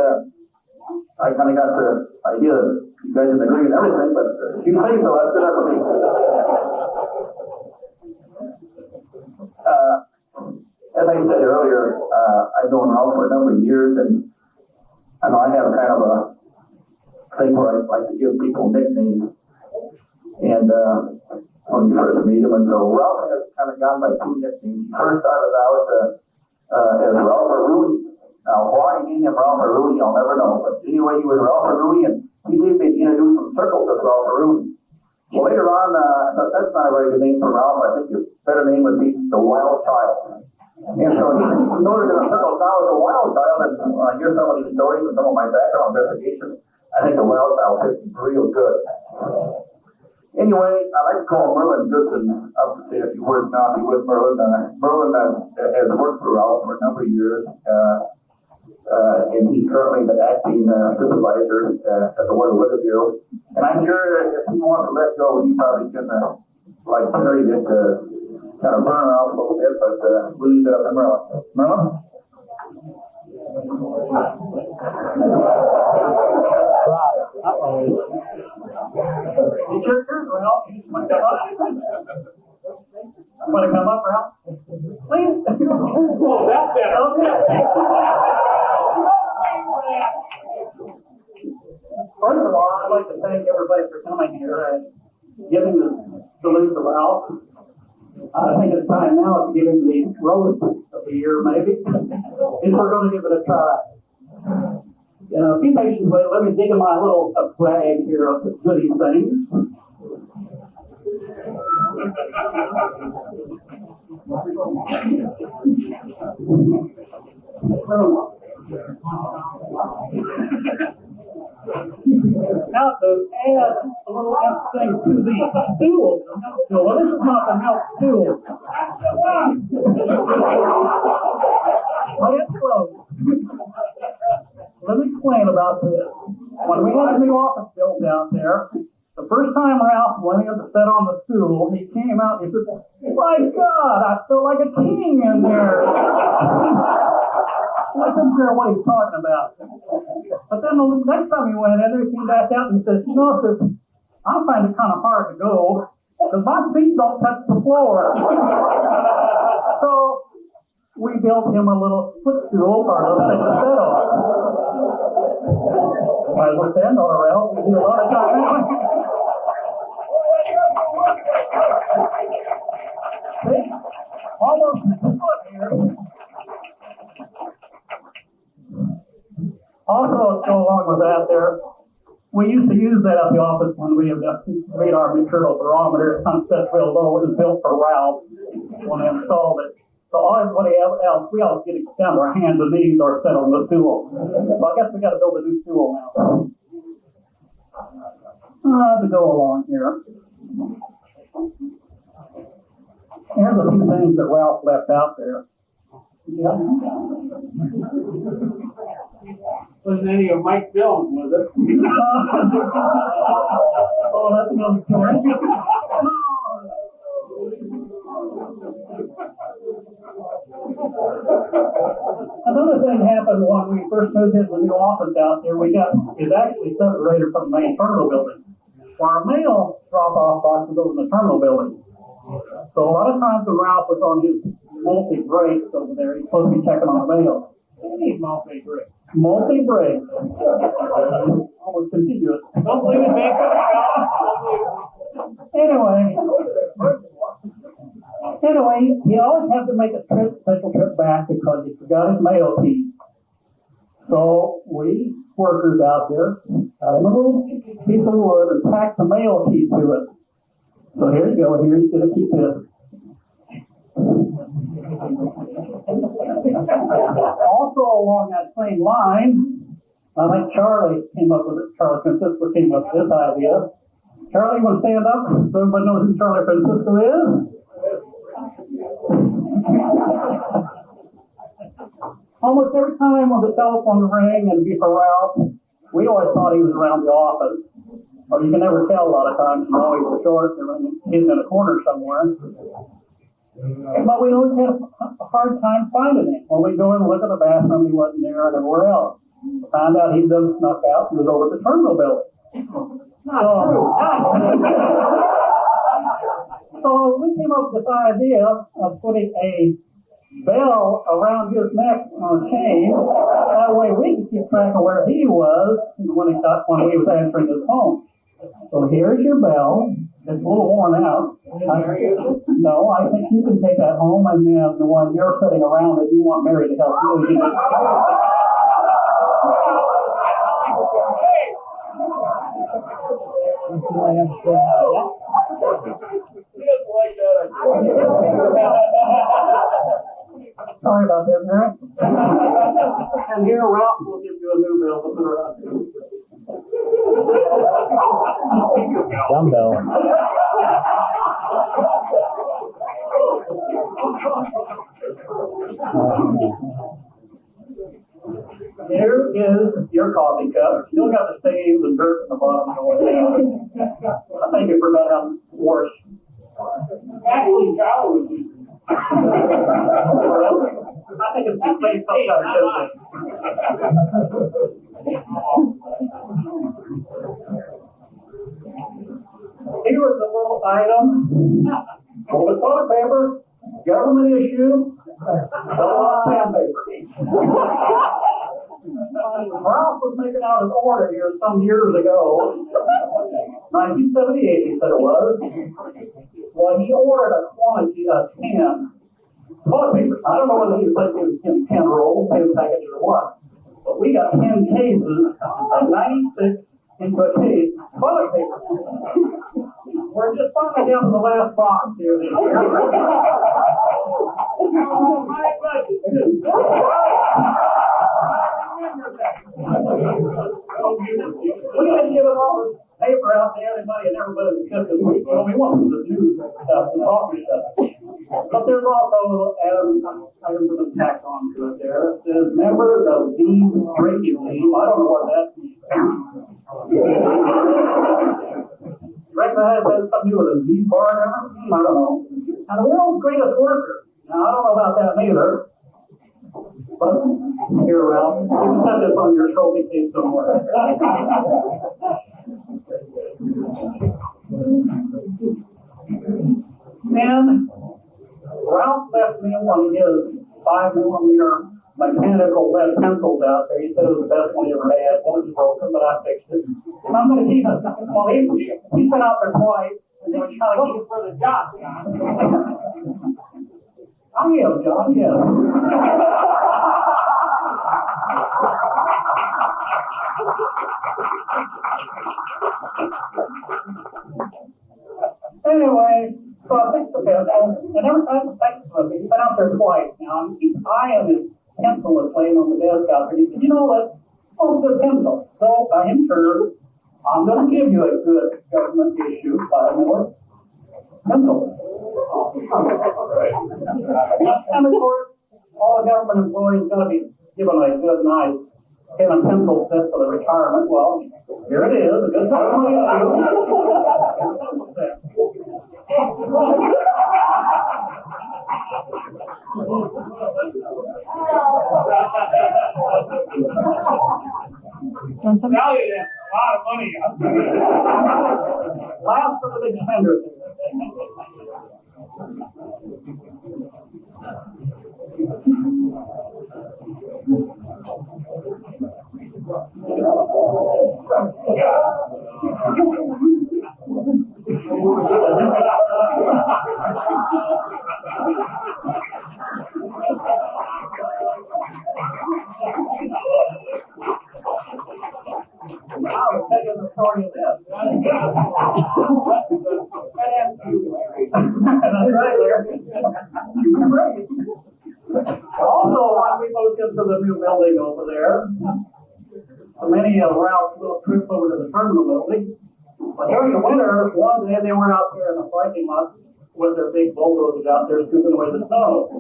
I kind of got the idea that you guys didn't agree with everything, but if you say so, that's good enough for me. As I said earlier, I've known Ralph for a number of years, and I know I have kind of a thing where I like to give people nicknames. And when you first meet him, and so Ralph has kind of gone by two nicknames. He first started out as Ralph or Rudy. Now, why he named him Ralph or Rudy, I'll never know. But anyway, he was Ralph or Rudy, and he did introduce some circles as Ralph or Rudy. Well, later on, that's not a very good name for Ralph. I think his better name would be the Wild Child. And so he's noted in the circles now as a wild child, and here's some of these stories and some of my background investigation. I think the wild child fits real good. Anyway, I'd like to call Merlin Goodson up to say a few words now with Merlin. Merlin has worked for Ralph for a number of years, and he's currently the acting supervisor at the Weather Bureau. And I'm sure if he wants to let go, he probably can, like Terry did, kind of burn off a little bit, but we'll leave that up to Merlin. Merlin? It's your turn, Ralph. You want to come up? Want to come up, Ralph? Please. Oh, that's better. Okay. First of all, I'd like to thank everybody for coming here and giving the salute to Ralph. I think it's time now to give him the rose of the year, maybe. If we're going to give it a try. Be patient with it. Let me dig in my little flag here of the goody things. Now to add a little thing to the stool. Well, this is not the milk stool. Well, it's close. Let me explain about this. When we had a new office built out there, the first time Ralph went in to sit on the stool, he came out and he said, "My God, I feel like a king in there." I couldn't figure out what he was talking about. But then the next time he went in there, he came back out and said, "I find it kind of hard to go because my feet don't touch the floor." So we built him a little footstool or a little thing to sit on. Might as well stand on it, Ralph. We do a lot of time. See? Almost a foot here. Also, to go along with that there, we used to use that at the office when we made our material barometer. It kind of sets real low. It was built for Ralph when they installed it. So everybody else, we always get extend our hands and knees or sit on the stool. So I guess we got to build a new stool now. To go along here. Here's a few things that Ralph left out there. Yeah. Wasn't any of Mike Jones, was it? Oh, that's another story. Another thing happened when we first moved into the new office out there. It's actually separated from the main terminal building. Our mail drop-off boxes over in the terminal building. So a lot of times when Ralph was on his multi-breaks over there, he's supposed to be checking on the mail. Who needs multi-break? Multi-break. Almost contiguous. Don't believe it, man. Anyway, he always had to make a special trip back because he forgot his mail key. So we workers out there got him a little piece of wood and tacked the mail key to it. So here you go. Here, you're gonna keep this. Also along that same line, I think Charlie came up with it. Charlie Francisco came up with this idea. Charlie, you want to stand up so everybody knows who Charlie Francisco is? Almost every time when the telephone rang and it'd be for Ralph, we always thought he was around the office. Or you can never tell a lot of times. He's always the short, he's in a corner somewhere. But we always had a hard time finding him. When we go in and look at the bathroom, he wasn't there and everywhere else. Found out he'd done snuck out. He was over at the terminal building. Not true. So we came up with this idea of putting a bell around his neck on a chain. That way we could keep track of where he was when he was answering his phone. So here's your bell. It's a little worn out. No, I think you can take that home, and then the one you're sitting around that you want Mary to help you. Sorry about that, Mary. And here, Ralph will give you a new bell to put around you. Dumbbell. Here is your coffee cup. Still got the stains and dirt in the bottom going down. I think you forgot how worse. Actually, Charlie would be. I think it's the same sometimes. Here is a little item. Roll of toilet paper, government issue, sandpaper. Ralph was making out his order here some years ago, 1978 he said it was. Well, he ordered a quantity of 10 toilet papers. I don't know whether he was thinking 10 rolls, 10 packages or what, but we got 10 cases of 96 into a case toilet paper. We're just finally down to the last box here. We had given all the paper out to everybody and everybody was cooking. We wanted the news stuff, the coffee stuff. But there's also items of tack on to it there. It says members of the drinking team. I don't know what that means. Reckon that has something to do with a Z bar and everything? I don't know. And the world's greatest worker. Now, I don't know about that neither. But here around, you can set this on your trophy case somewhere. And Ralph left me one of his 5mm mechanical lead pencils out there. He said it was the best one he ever had. One was broken, but I fixed it. And I'm going to keep it. Well, he's been out there twice, and they were trying to keep it for the job. I am, John, yes. Anyway, so I fixed the pencil, and every time I fixed it, he's been out there twice now, and he's eyeing his pencil was laying on the desk out there. He said, you know what? Oh, good pencil. So I in turn, I'm going to give you a good government issue 5mm pencil. And of course, all the government employees going to be given a good, nice pen and pencil set for the retirement. Well, here it is, a good government Valued at a lot of money. Last for the big spender. I was telling the story of this. into the new building over there. So many of Ralph's little trips over to the terminal building. But during the winter, one day they were out there in the parking lot with their big bulldozers out there scooping away the snow.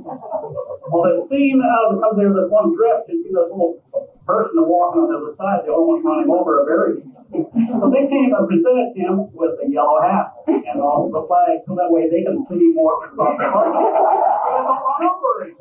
Well, they've seen comes there this one drift, you see this little person walking on the other side, they almost run him over a berry. So they came and presented him with a yellow hat and all the flag, so that way they can see more across the parking lot. So they don't run over him.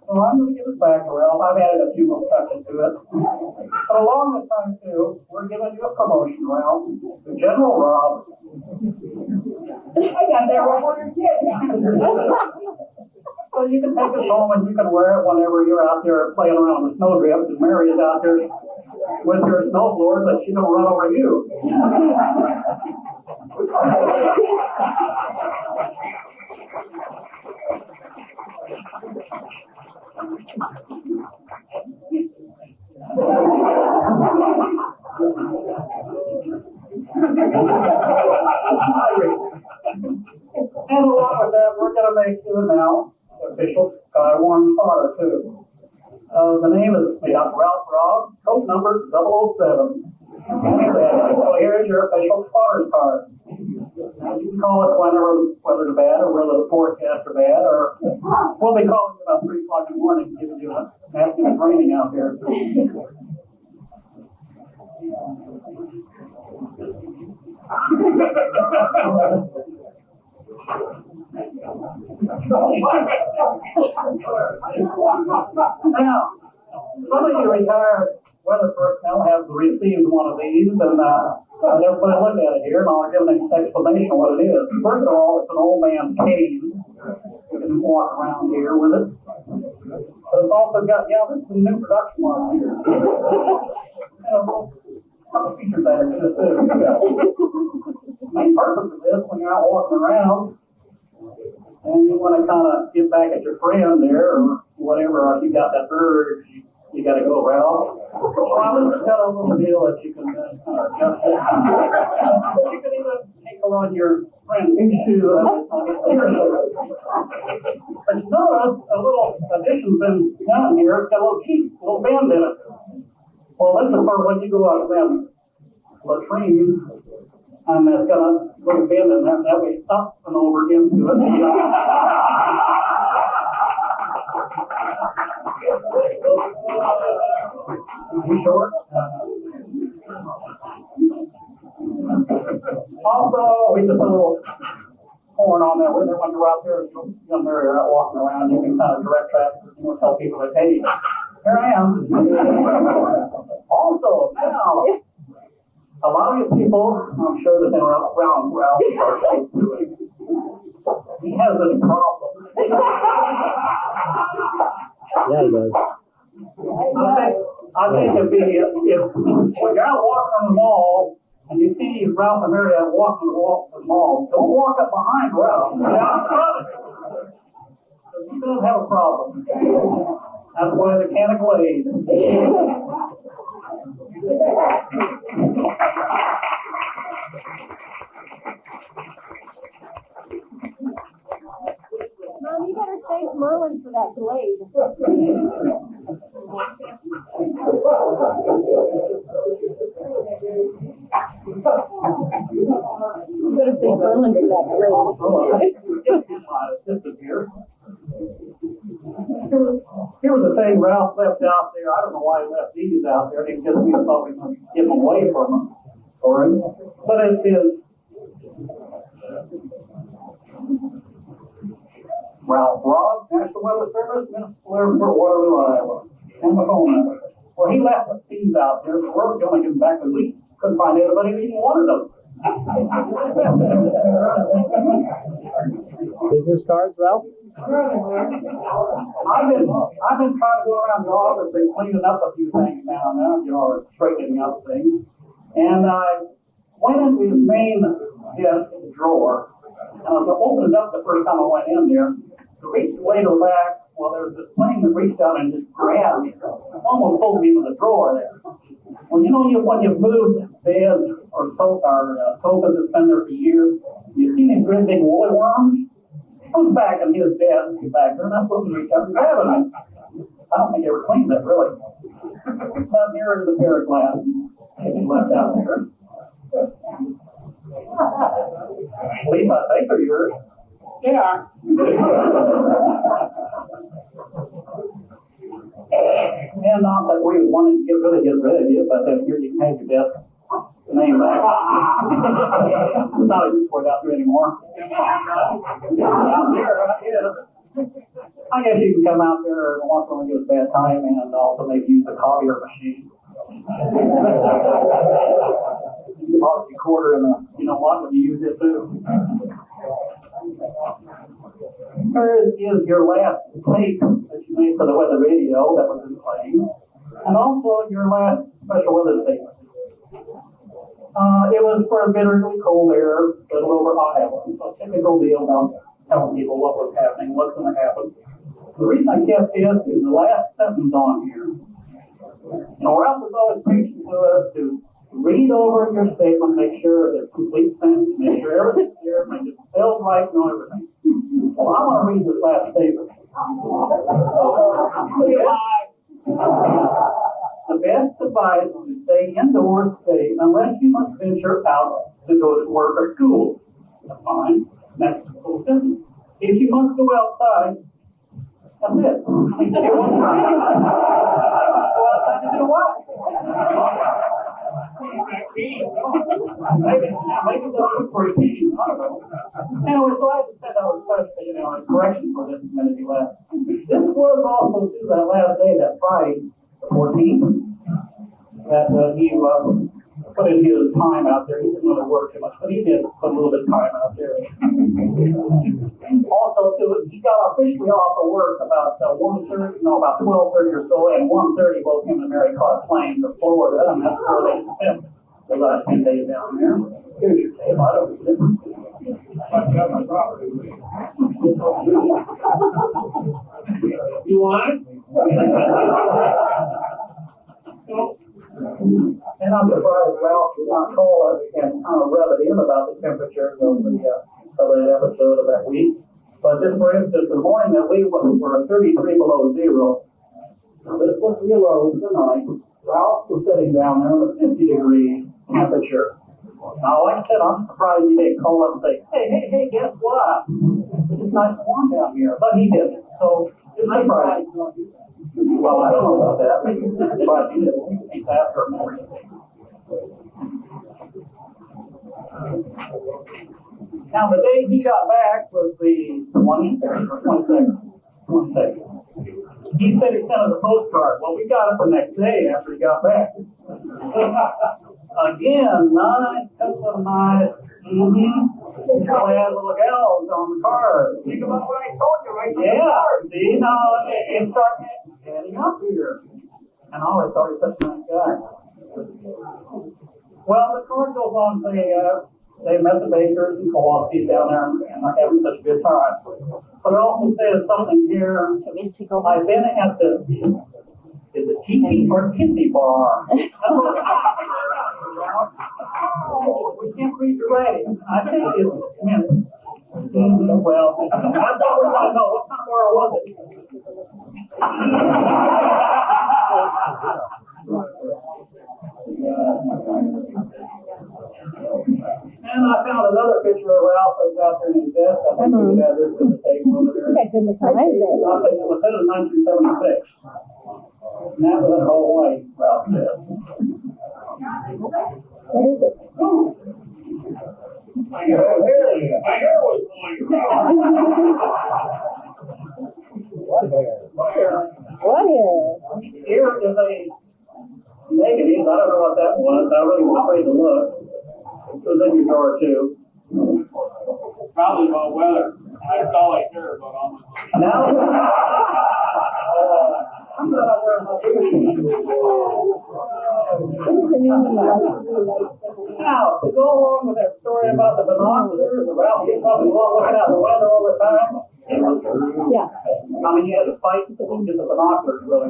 So I'm going to give it back to Ralph. I've added a few little touches to it. But along this time, too, we're giving you a promotion, Ralph, to General Rob. I got there before your kid. So you can take it home and you can wear it whenever you're out there playing around with snowdrifts, and Mary is out there with her snowboard, but she don't run over you. And along with that, we're going to make you now official Skywarn spotter too. The name is Ralph Robb, code number 007. So here's your official spotter's card. Now you can call it whether it's bad or whether the forecasts are bad, or we'll be calling you about 3 o'clock in the morning, giving you asking it's raining out here. Now, some of you retired weather personnel have received one of these, and everybody look at it here, and I'll give an explanation of what it is. First of all, it's an old man's cane. You can walk around here with it. But it's also got, this is a new production line here. A couple features that are good too. The main purpose of this, when you're out walking around, and you want to kind of get back at your friend there, or whatever, or if you got that urge, you got to go around. Well, it's got a little deal that you can kind of adjust it. You can even tinkle on your friend's shoe. But you notice a little addition's been done here. It's got a little key, a little bend in it. Well, this is for when you go out of them latrines, and it's got a little bend in there, that way up and over into it. Short. Also, we just put a little horn on there when you're out there, young Mary are out walking around, you can kind of direct traffic, tell people that, hey, here I am. Also, now, a lot of you people, I'm sure that they're around Ralph, he has this problem. Yeah, he does. I think if when you're out walking on the mall and you see Ralph and Mary out walking the mall, don't walk up behind Ralph. Get out in front of him. Because he doesn't have a problem. That's why the can of glaze. Mom, you better thank Merlin for that glade. You better thank Merlin for that glade. Here was the thing Ralph left out there. I don't know why he left these out there. He just thought we could get them away from him. But it is Ralph Robb, National Weather Service, Minnesota, Waterloo, Iowa, and the phone number. Well, he left these out there, so we're going to give them back because we couldn't find anybody who even wanted them. Business cards, Ralph? I've been trying to go around the office and cleaning up a few things now, or straightening up things. And I went into his main desk drawer, and I opened it up the first time I went in there. To reach way to the back, well, there was this thing that reached out and just grabbed me. Almost pulled me into the drawer there. Well, when you move beds or sofas that's been there for years, you see these great big woolly worms? Who's back in his bed, he's back there, and I'm supposed to reach out and grab it. I don't think he ever cleaned it, really. But here is the pair of glasses that he left out there. Leaf, I think, are yours. They are. And not that we wanted to really get rid of you, but then here you can have your desk name back. It's not a use for it out there anymore. Out there, I guess you can come out there once when we get a bad time and also maybe use the copier machine. Deposit your quarter in the, when you use it too. Here is your last tape that you made for the weather radio that was in playing, and also your last special weather statement. It was for a bitterly cold air, a little over Iowa. So typical deal about telling people what was happening, what's going to happen. The reason I kept this is the last sentence on here. Ralph was always preaching to us to read over your statement, make sure it's complete sense, make sure everything's here, make it spelled right, know everything. Well, I want to read this last statement. The best advice is to stay indoors today unless you must venture out to go to work or school. That's fine. Next full sentence. If you must go outside, that's it. Go outside to do what? Maybe that's for a team. I don't know. Anyway, so I had to send out a correction for this minute he left. This was also due that last day, that Friday, the 14th, that he put in his time out there. He didn't really work too much, but he did put a little bit of time out there. Also, too, he got officially off of work about 12:30 or so, and 1:30 both him and Mary caught a plane to Florida, and that's where they spent the last few days down there. Here's your tape. I don't know. You want it? And I'm surprised Ralph did not call us and kind of rub it in about the temperatures of that episode of that week. But just for instance, the morning that we were 33 below zero. Now this was the low tonight. Ralph was sitting down there with a 50-degree temperature. Now, like I said, I'm surprised he didn't call up and say, hey, guess what? It's nice and warm down here. But he didn't. So it's surprising. Well, I don't know about that. But he didn't. He's after memory. Now, the day he got back was the 23rd or 22nd. He said he sent us a postcard. Well, we got it the next day after he got back. Again, nice, couple of nice, clad little gals on the card. Think about what I told you right there. Yeah, see, now it's starting getting up here. And I always thought he was such a nice guy. Well, the card goes on to say, they met the bakers and Kowalski's down there and are having such a good time. But it also says something here. I've been at the, is it Tiki or Kissy bar? We can't read your writing. I think it's minutes. Well, I thought we want to know what kind of bar was it? And I found another picture of Ralph that was out there in his desk. I think we had this in the table over there. I think it was set in 1976. And that was in Hawaii, Ralph said. What is it? My hair was going around. What hair? Here is a negative. I don't know what that was. I really was afraid to look. It was in your drawer, too. Probably about weather. That's all I care about on this. Now, I'm not aware of my Now, to go along with that story about the binoculars, the Ralph gets up and looking out the window all the time. Yeah. I mean, you had to fight to get the binoculars, really.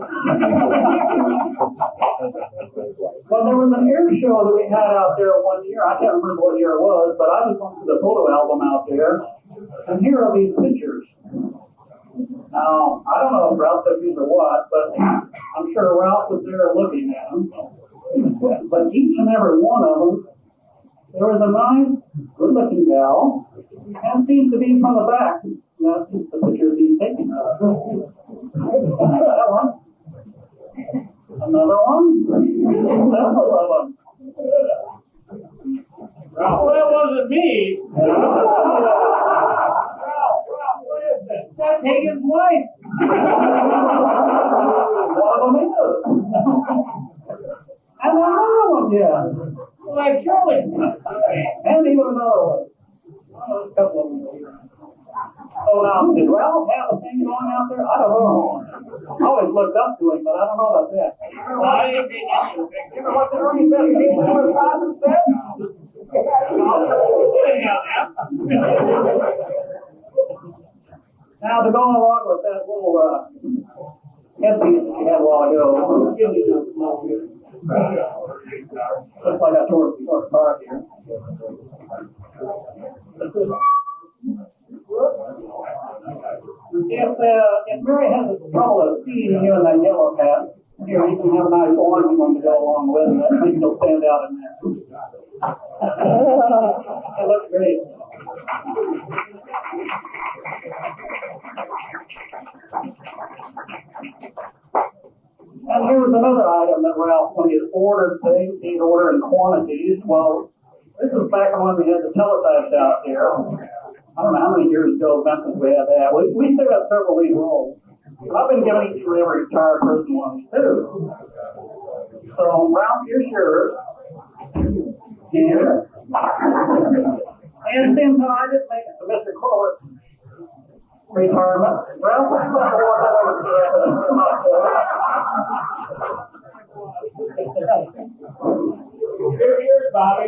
Well, there was an air show that we had out there one year. I can't remember what year it was, but I just went to the photo album out there, and here are these pictures. Now, I don't know if Ralph took these or what, but I'm sure Ralph was there looking at them. But each and every one of them, there was a nice, good-looking gal, and seems to be from the back. That's the picture he's taking. That one. Another one. Several of them. Well, that wasn't me. That's Hagen's wife. One of them is. And another one, yeah. Like Shirley. And even another one. Oh, there's a couple of them. Oh, now, did Ralph have a thing going out there? I don't know. I always looked up to him, but I don't know about that. I didn't think any of the You know what the Ernie said? He came to his class and said? Now, to go along with that little headpiece that you had a while ago, I'll give you this small here. Looks like I tore the car here. If Mary has trouble of seeing you in that yellow hat, here you can have a nice orange one to go along with it. I think you'll stand out in there. It looks great. And here was another item that Ralph, when he ordered things, he'd order in quantities. Well, this is back when we had the teletypes out there. I don't know how many years ago Memphis we had that. We still got several of these rolls. I've been giving each and every retired person one too. So Ralph, here's yours. Here. And same time I just make it to Mr. Corliss retirement. Ralph, I'm going to walk that over to you. Here's Bobby.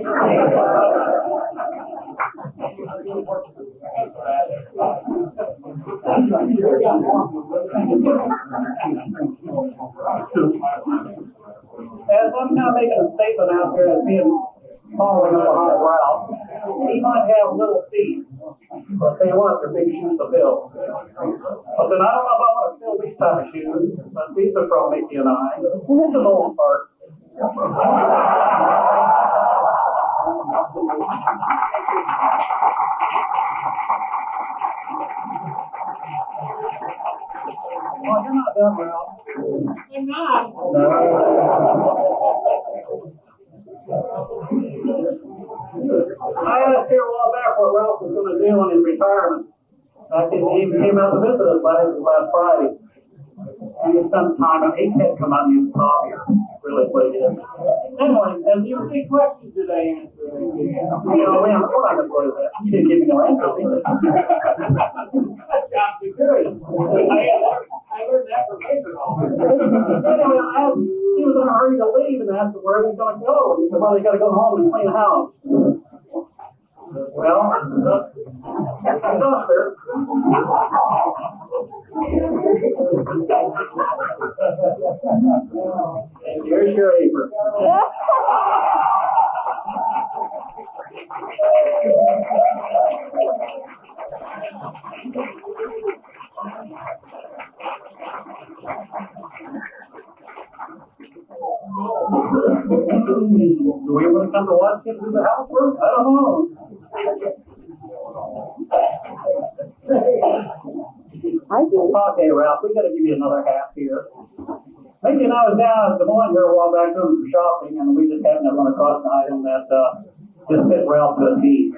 As I'm kind of making a statement out there as being following up behind Ralph, he might have little feet, but they want their big shoes to fill. But then I don't know if I want to fill these type of shoes, but these are from Mickey and I. It's an old part. Oh, you're not done, Ralph. I'm not. I asked here a while back what Ralph was going to do in his retirement. I think he came out to visit us last Friday. And he spent time, and he can't come out and use the coffee. Really what he did. Anyway, and You big questions today, answer. we're not going to go to that. He didn't give me no answer either. That's job security. I learned that from Baker. Anyway, I asked, he was in a hurry to leave, and I asked him where he was going to go. He said, well, they got to go home and clean the house. Well, that's enough there. And here's your apron. Do we want to come to watch him do the housework? I don't know. I do. Okay, Ralph, we got to give you another half here. Mickey and I was down at Des Moines here a while back doing some shopping, and we just happened to run across an item that just fit Ralph to a T.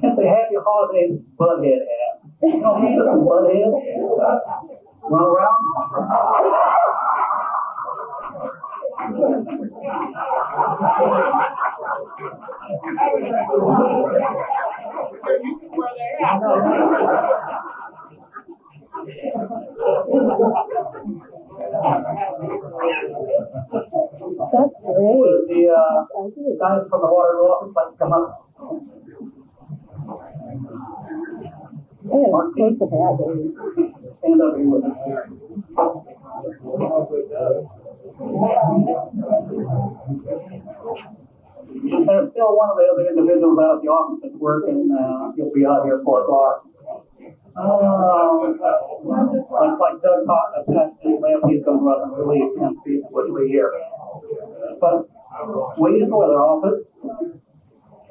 It's a Happy Holidays Butthead hat. You know, he's a Butthead. Run around. Where they at? That's great. The guys from the water office like to come up. I had a close of that, baby. Stand up here with us. There's still one of the other individuals out at the office that's working, he'll be out here at 4 o'clock. Looks like Doug Cotton, he's going to go up and relieve 10 feet, which we hear. But we in the weather office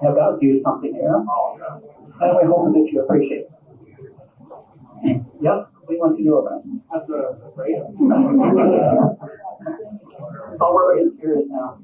have got to do something here, and we hope that you appreciate it. Yep, we want you to do it. That's great. Oh, we're getting serious now.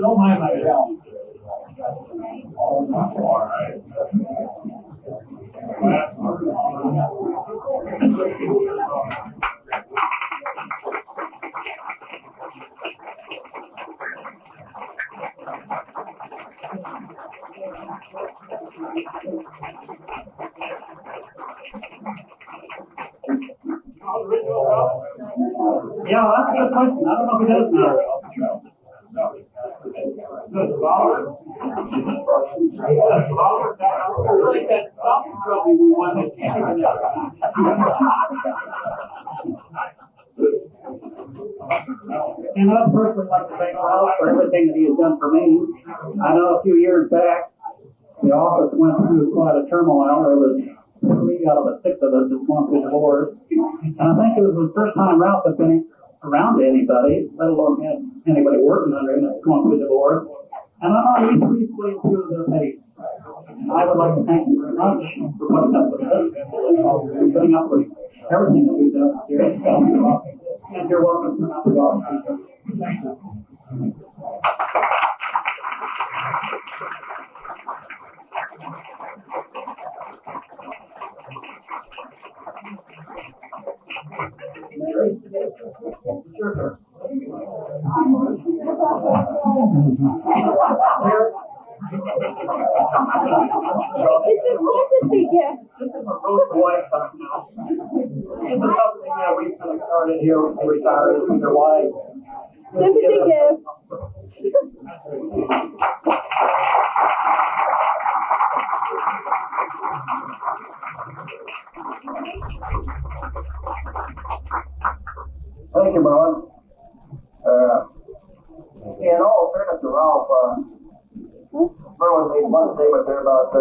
Don't mind my help. All right. Yeah, that's a good question. I don't know who does now. And I'd personally like to thank Ralph for everything that he has done for me. I know a few years back, the office went through quite a turmoil. There was 3 out of the 6 of us that went through divorce. And I think it was the first time Ralph had been around anybody, let alone had anybody working under him that's going through divorce. And I know he's briefly through the pace. And I would like to thank you very much for putting up with us, and putting up with everything that we've done here. And you're welcome to not the office. Thank you. Sure, sir. It's a sympathy gift. This is a road boy stuff now. This is something that we kind of started here with the retirees and their wives. Sympathy gift. Thank you, Brian. In all fairness to Ralph, Merwin made one statement there about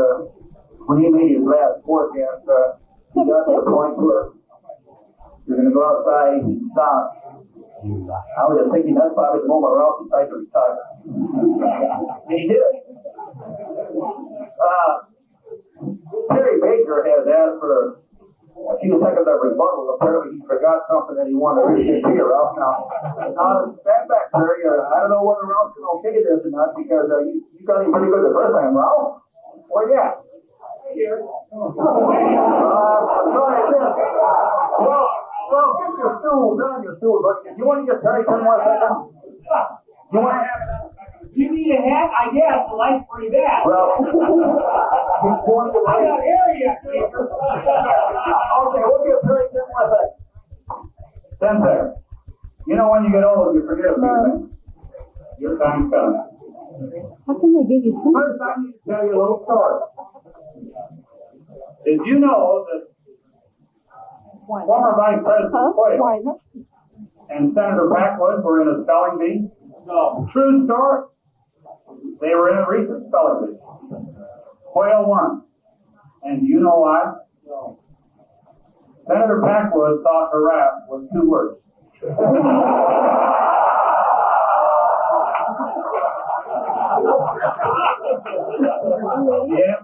when he made his last forecast, he got to the point where you're going to go outside and stop. I was just thinking that's probably the moment Ralph decided to retire. And he did. Terry Baker has asked for a few seconds of rebuttal. Apparently he forgot something that he wanted to really hear Ralph. Now, stand back, Terry. I don't know whether Ralph's going to okay this or not because you got him pretty good the first time, Ralph. Where you at? Here. Sorry, well, get your stool, down your stool. But you want to get Terry 10 more seconds? You want to have You need a hat? I guess. The light's pretty bad. Well, he's going to I'm not here yet. Okay, we'll give Terry 10 more seconds. 10 seconds. You know, when you get old, you forget a few things. Your time's coming. How come they give you sympathy? First, I need to tell you a little story. Did you know that former Vice President Quayle and Senator Packwood were in a spelling bee? No. True story. They were in a recent spelling bee. Quayle won. And do you know why? No. Senator Packwood thought harass was 2 words. Yeah.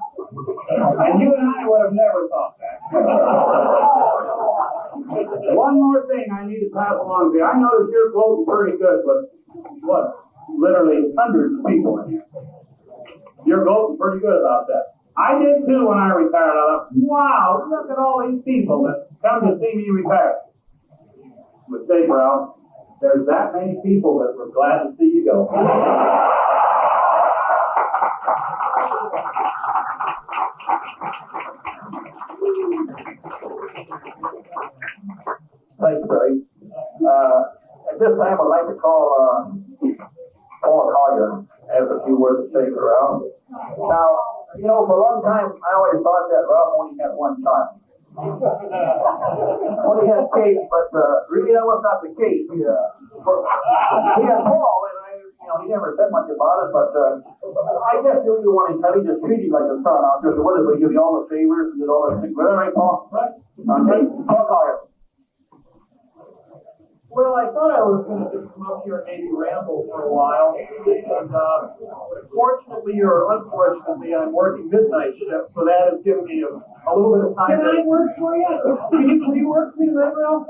And you and I would have never thought that. One more thing I need to pass along to you. I noticed you're floating pretty good with, literally hundreds of people in here. You're voting pretty good about that. I did too when I retired. I thought, wow, look at all these people that come to see me retire. Mistake, Ralph. There's that many people that were glad to see you go. this time I'd like to call Paul Collier has a few words to say for Ralph. Now, you know, for a long time I always thought that Ralph only had one child. Only had Kate, but really that was not the case. He had Paul, and he never said much about it, but I guess he really wanted to just treat him like a son out there. So what did we give you all the favors and did all the things? Right, Paul? Right. Okay, Paul Collier. Well, I thought I was going to just come up here and maybe ramble for a while. And fortunately or unfortunately, I'm working midnight shift, so that has given me a little bit of time. Can I work for you? Will you work for me tonight, Ralph?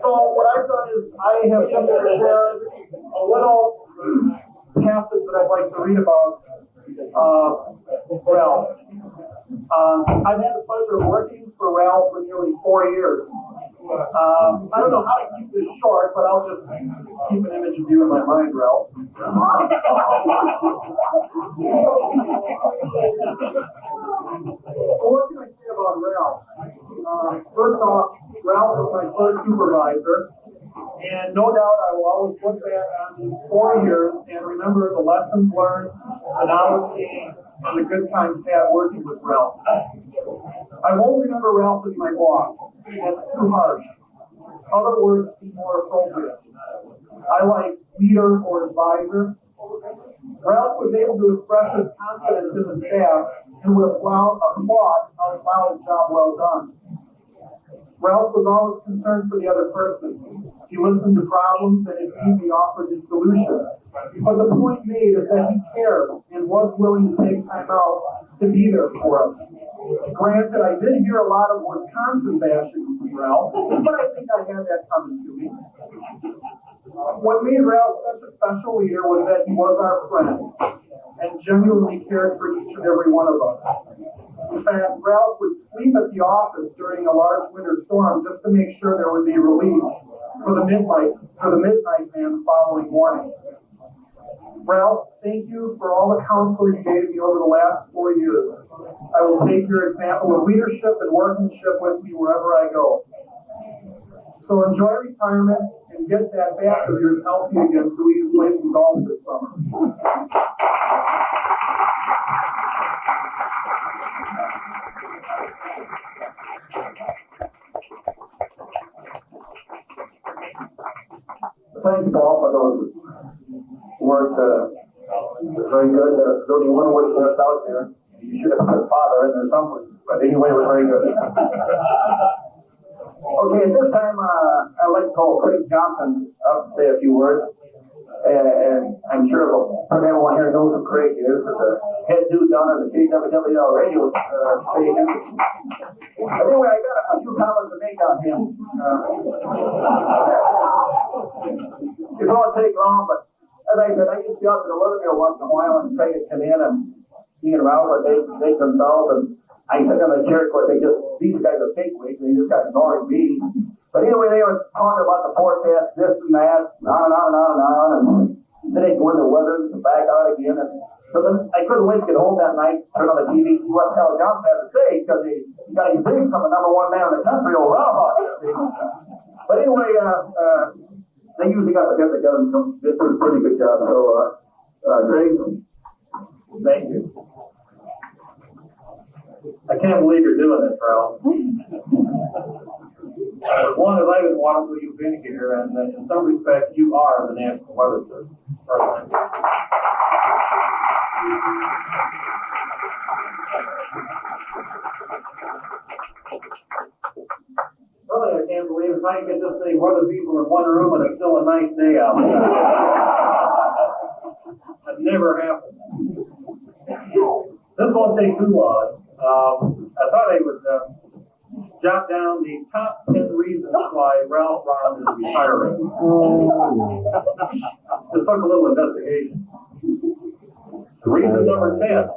So what I've done is I have just prepared a little passage that I'd like to read about Ralph. I've had the pleasure of working for Ralph for nearly 4 years. I don't know how to keep this short, but I'll just keep an image of you in my mind, Ralph. What can I say about Ralph? First off, Ralph was my first supervisor, and no doubt I will always look back on these 4 years and remember the lessons learned, the knowledge gained, and the good times had working with Ralph. I won't remember Ralph as my boss. That's too harsh. Other words seem more appropriate. I like leader or advisor. Ralph was able to express his confidence in the staff and would applaud a job well done. Ralph was always concerned for the other person. He listened to problems and if need be offered his solution. But the point made is that he cared and was willing to take time out to be there for us. Granted, I did hear a lot of Wisconsin bashing from Ralph, but I think I had that coming to me. What made Ralph such a special leader was that he was our friend and genuinely cared for each and every one of us. In fact, Ralph would sleep at the office during a large winter storm just to make sure there would be relief for the midnight man the following morning. Ralph, thank you for all the counsel you gave me over the last 4 years. I will take your example of leadership and workmanship with me wherever I go. So enjoy retirement and get that back of yours healthy again so we can play some golf this summer. Thank you, Paul, for those words. Very good. There's only one word left out there. You should have put father in there somewhere. But anyway, it was very good. Okay, at this time, I'd like to call Craig Johnson up to say a few words. And I'm sure everyone here knows who Craig is, the head dude down at the KWWL radio station. But anyway, I got a few comments to make on him. It won't take long, but as I said, I used to be out to the Livermore once in a while and Craig would come in and he and Ralph would they consult and I sit on the chair court, these guys are fake weights, they just got ignoring me. But anyway, they were talking about the forecast, this and that, and on and on and on and on, and then they'd go into weather and back out again. And so then I couldn't wait to get home that night, turn on the TV, see what Al Johnson had to say, because he got his big from the number one man in the country, old Ralph. But anyway, they usually got together and did a pretty good job. So, Greg, thank you. I can't believe you're doing this, Ralph. As long as I've been watching, you've been here, and in some respects, you are the National Weather Service. Something I can't believe is how you get this many weather people in one room and it's still a nice day out. That never happened. This won't take too long. I thought I would jot down the top 10 reasons why Ralph Ron is retiring. Just took a little investigation. Reason number 10,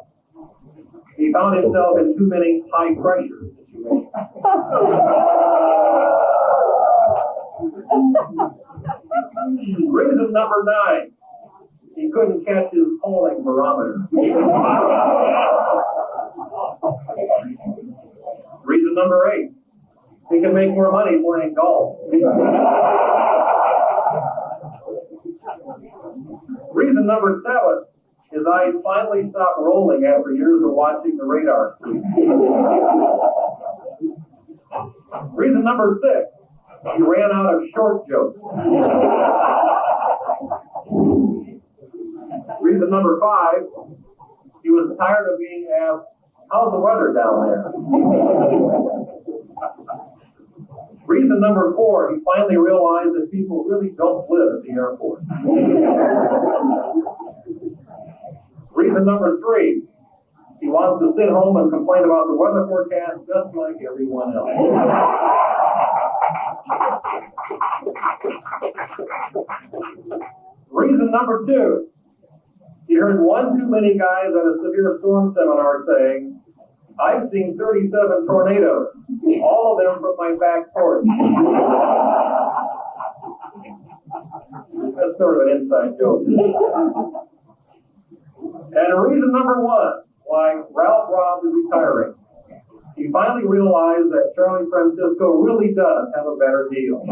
he found himself in too many high pressure situations. Reason number 9, he couldn't catch his polling barometer. Reason number 8, he can make more money playing golf. Reason number 7 is I finally stopped rolling after years of watching the radar screen. Reason number 6, he ran out of short jokes. Reason number 5, he was tired of being asked, how's the weather down there? Reason number 4, he finally realized that people really don't live at the airport. Reason number 3, he wants to sit home and complain about the weather forecast just like everyone else. Reason number 2, he heard one too many guys at a severe storm seminar saying, I've seen 37 tornadoes, all of them from my back porch. That's sort of an inside joke. And reason number 1, why Ralph Robb is retiring. He finally realized that Charlie Francisco really does have a better deal.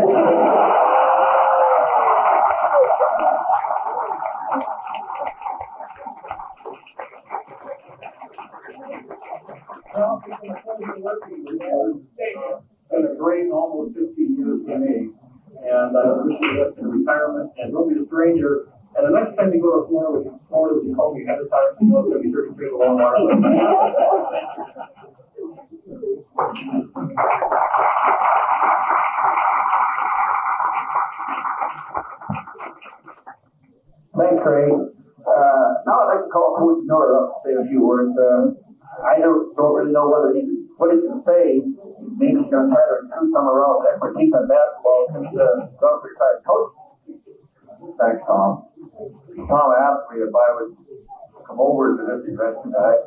Ralph, it's been a pleasure working with you. It's been a great almost 15 years for me. And I wish you luck in retirement, and don't be a stranger. And the next time you go to Florida, would you call me ahead of time? You know it's going to be 30 feet long water. Thanks, Craig. Now I'd like to call Coach Miller up to say a few words. I don't really know what he can say. Maybe he's going to try to recruit somewhere else expertise in basketball since Ralph retired. Coach? Thanks, Tom. Tom asked me if I would come over to this event tonight.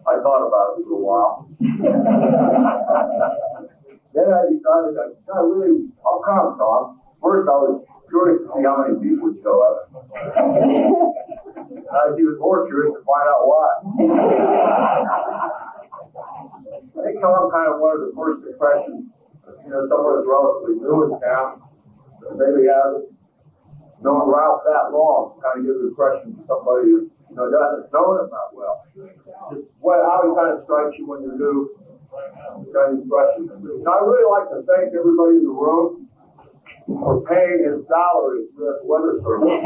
I thought about it for a while. Then I decided I'll come, Tom. First, I was curious to see how many people would show up. I was more curious to find out why. I think Tom kind of wanted the first impression, someone that's relatively new in town, maybe hasn't known Ralph that long, kind of gives the impression to somebody who doesn't know him that well. Just how he kind of strikes you when you're new, kind of impression. I really like to thank everybody in the room for paying his salary for this weather service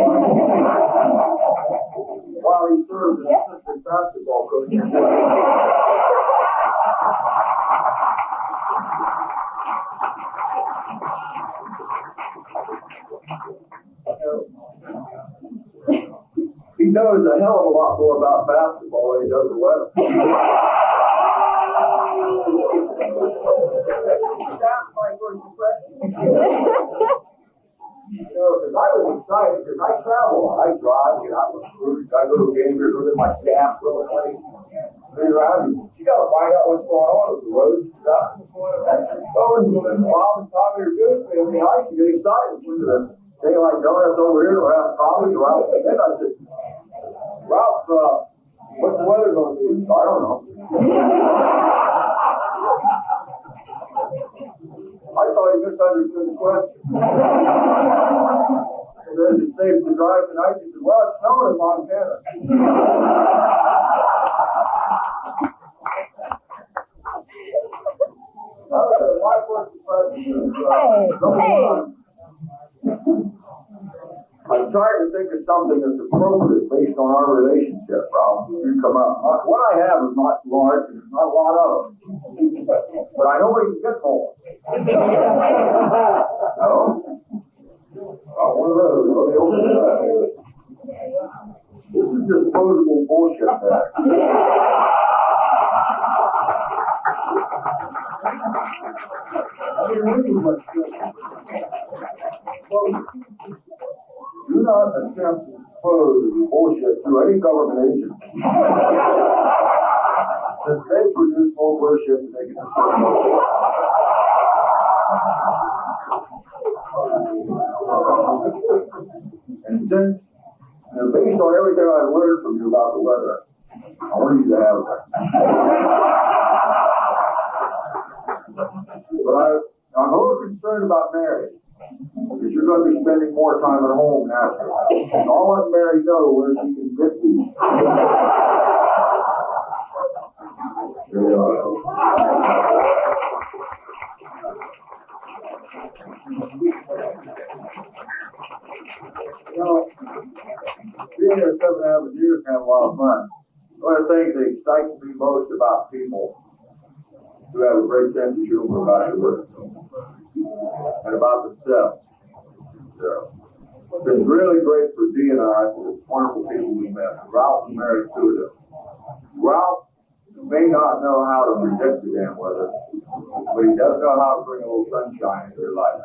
while he served as assistant basketball coach. He knows a hell of a lot more about basketball than he does the weather. That's my first impression. Because I was excited, because I travel, I drive, I recruit, I go to games, with my staff, go to places, figure out, you got to find out what's going on with the road stuff. So, when Bob and Tommy are good, I can get excited. Look at them. They like donuts over here, we're having coffee, or out. And I said, Ralph, what's the weather going to be? I don't know. I thought he misunderstood the question. And then it saved the drive tonight. He said, well, it's snowing in Montana. My first impression is, I'm trying to think of something that's appropriate based on our relationship, Ralph. You come up. What I have is not large, and there's not a lot of them. But I know where you can get more. No? One of those. Let me open it up. This is disposable bullshit bag. Do not attempt to dispose of bullshit through any government agency. Since they produce more bullshit than they can dispose of. And since, based on everything I've learned from you about the weather, I want you to have it. But I'm a little concerned about Mary. Because you're going to be spending more time at home after. And all unmarried know where she can get you. There you are. You know, being here 7.5 years is kind of a lot of fun. One of the things that excites me most about people who have a great sense of humor about their work and about themselves. So, it's been really great for Dee and I, for the wonderful people we met. Ralph and Mary Tudor. Ralph may not know how to predict the damn weather, but he does know how to bring a little sunshine into your life.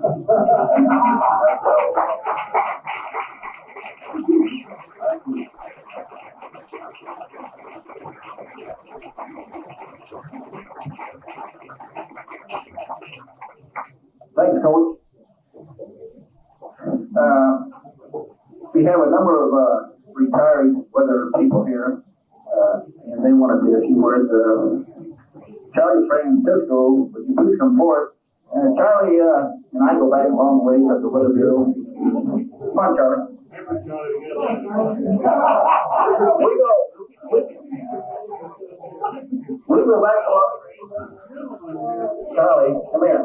Thanks, Coach. We have a number of retired weather people here, and they want to say a few words. Charlie Francisco, would you please come forward? Charlie and I go back a long way at the Weather Bureau. Come on, Charlie. We go back a long way. Charlie, come here.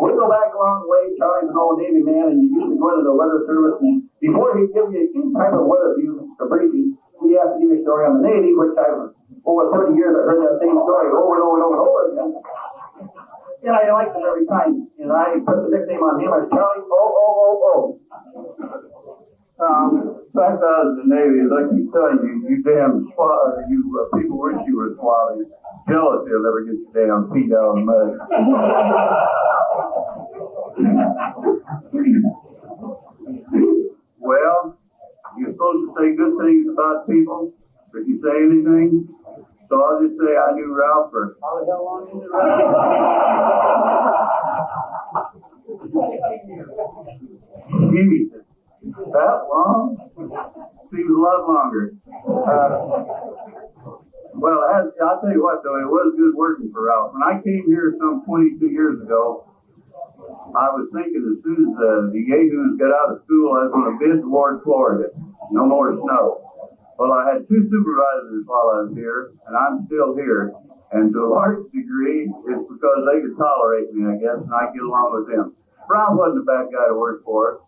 We go back a long way. Charlie's an old Navy man, and he used to go into the Weather Service. And before he gives you any type of weather view or briefing, he has to give you a story on the Navy, which I've over 30 years I've heard that same story over and over and over and over again. And I like it every time. And I put the nickname on him as Charlie O. Back out of the Navy, like you tell you damn swab, you people wish you were swabby. Jealous you'll never get your damn feet out of the mud. Well, you're supposed to say good things about people if you say anything. So I'll just say I knew Ralph for how the hell long is it, Ralph? Jesus. That long? Seems a lot longer. Well, I'll tell you what, though, it was good working for Ralph. When I came here some 22 years ago, I was thinking as soon as the Yahoos got out of school, I was going to bid toward Florida. No more snow. Well, I had 2 supervisors while I was here, and I'm still here. And to a large degree, it's because they could tolerate me, I guess, and I get along with them. Ralph wasn't a bad guy to work for.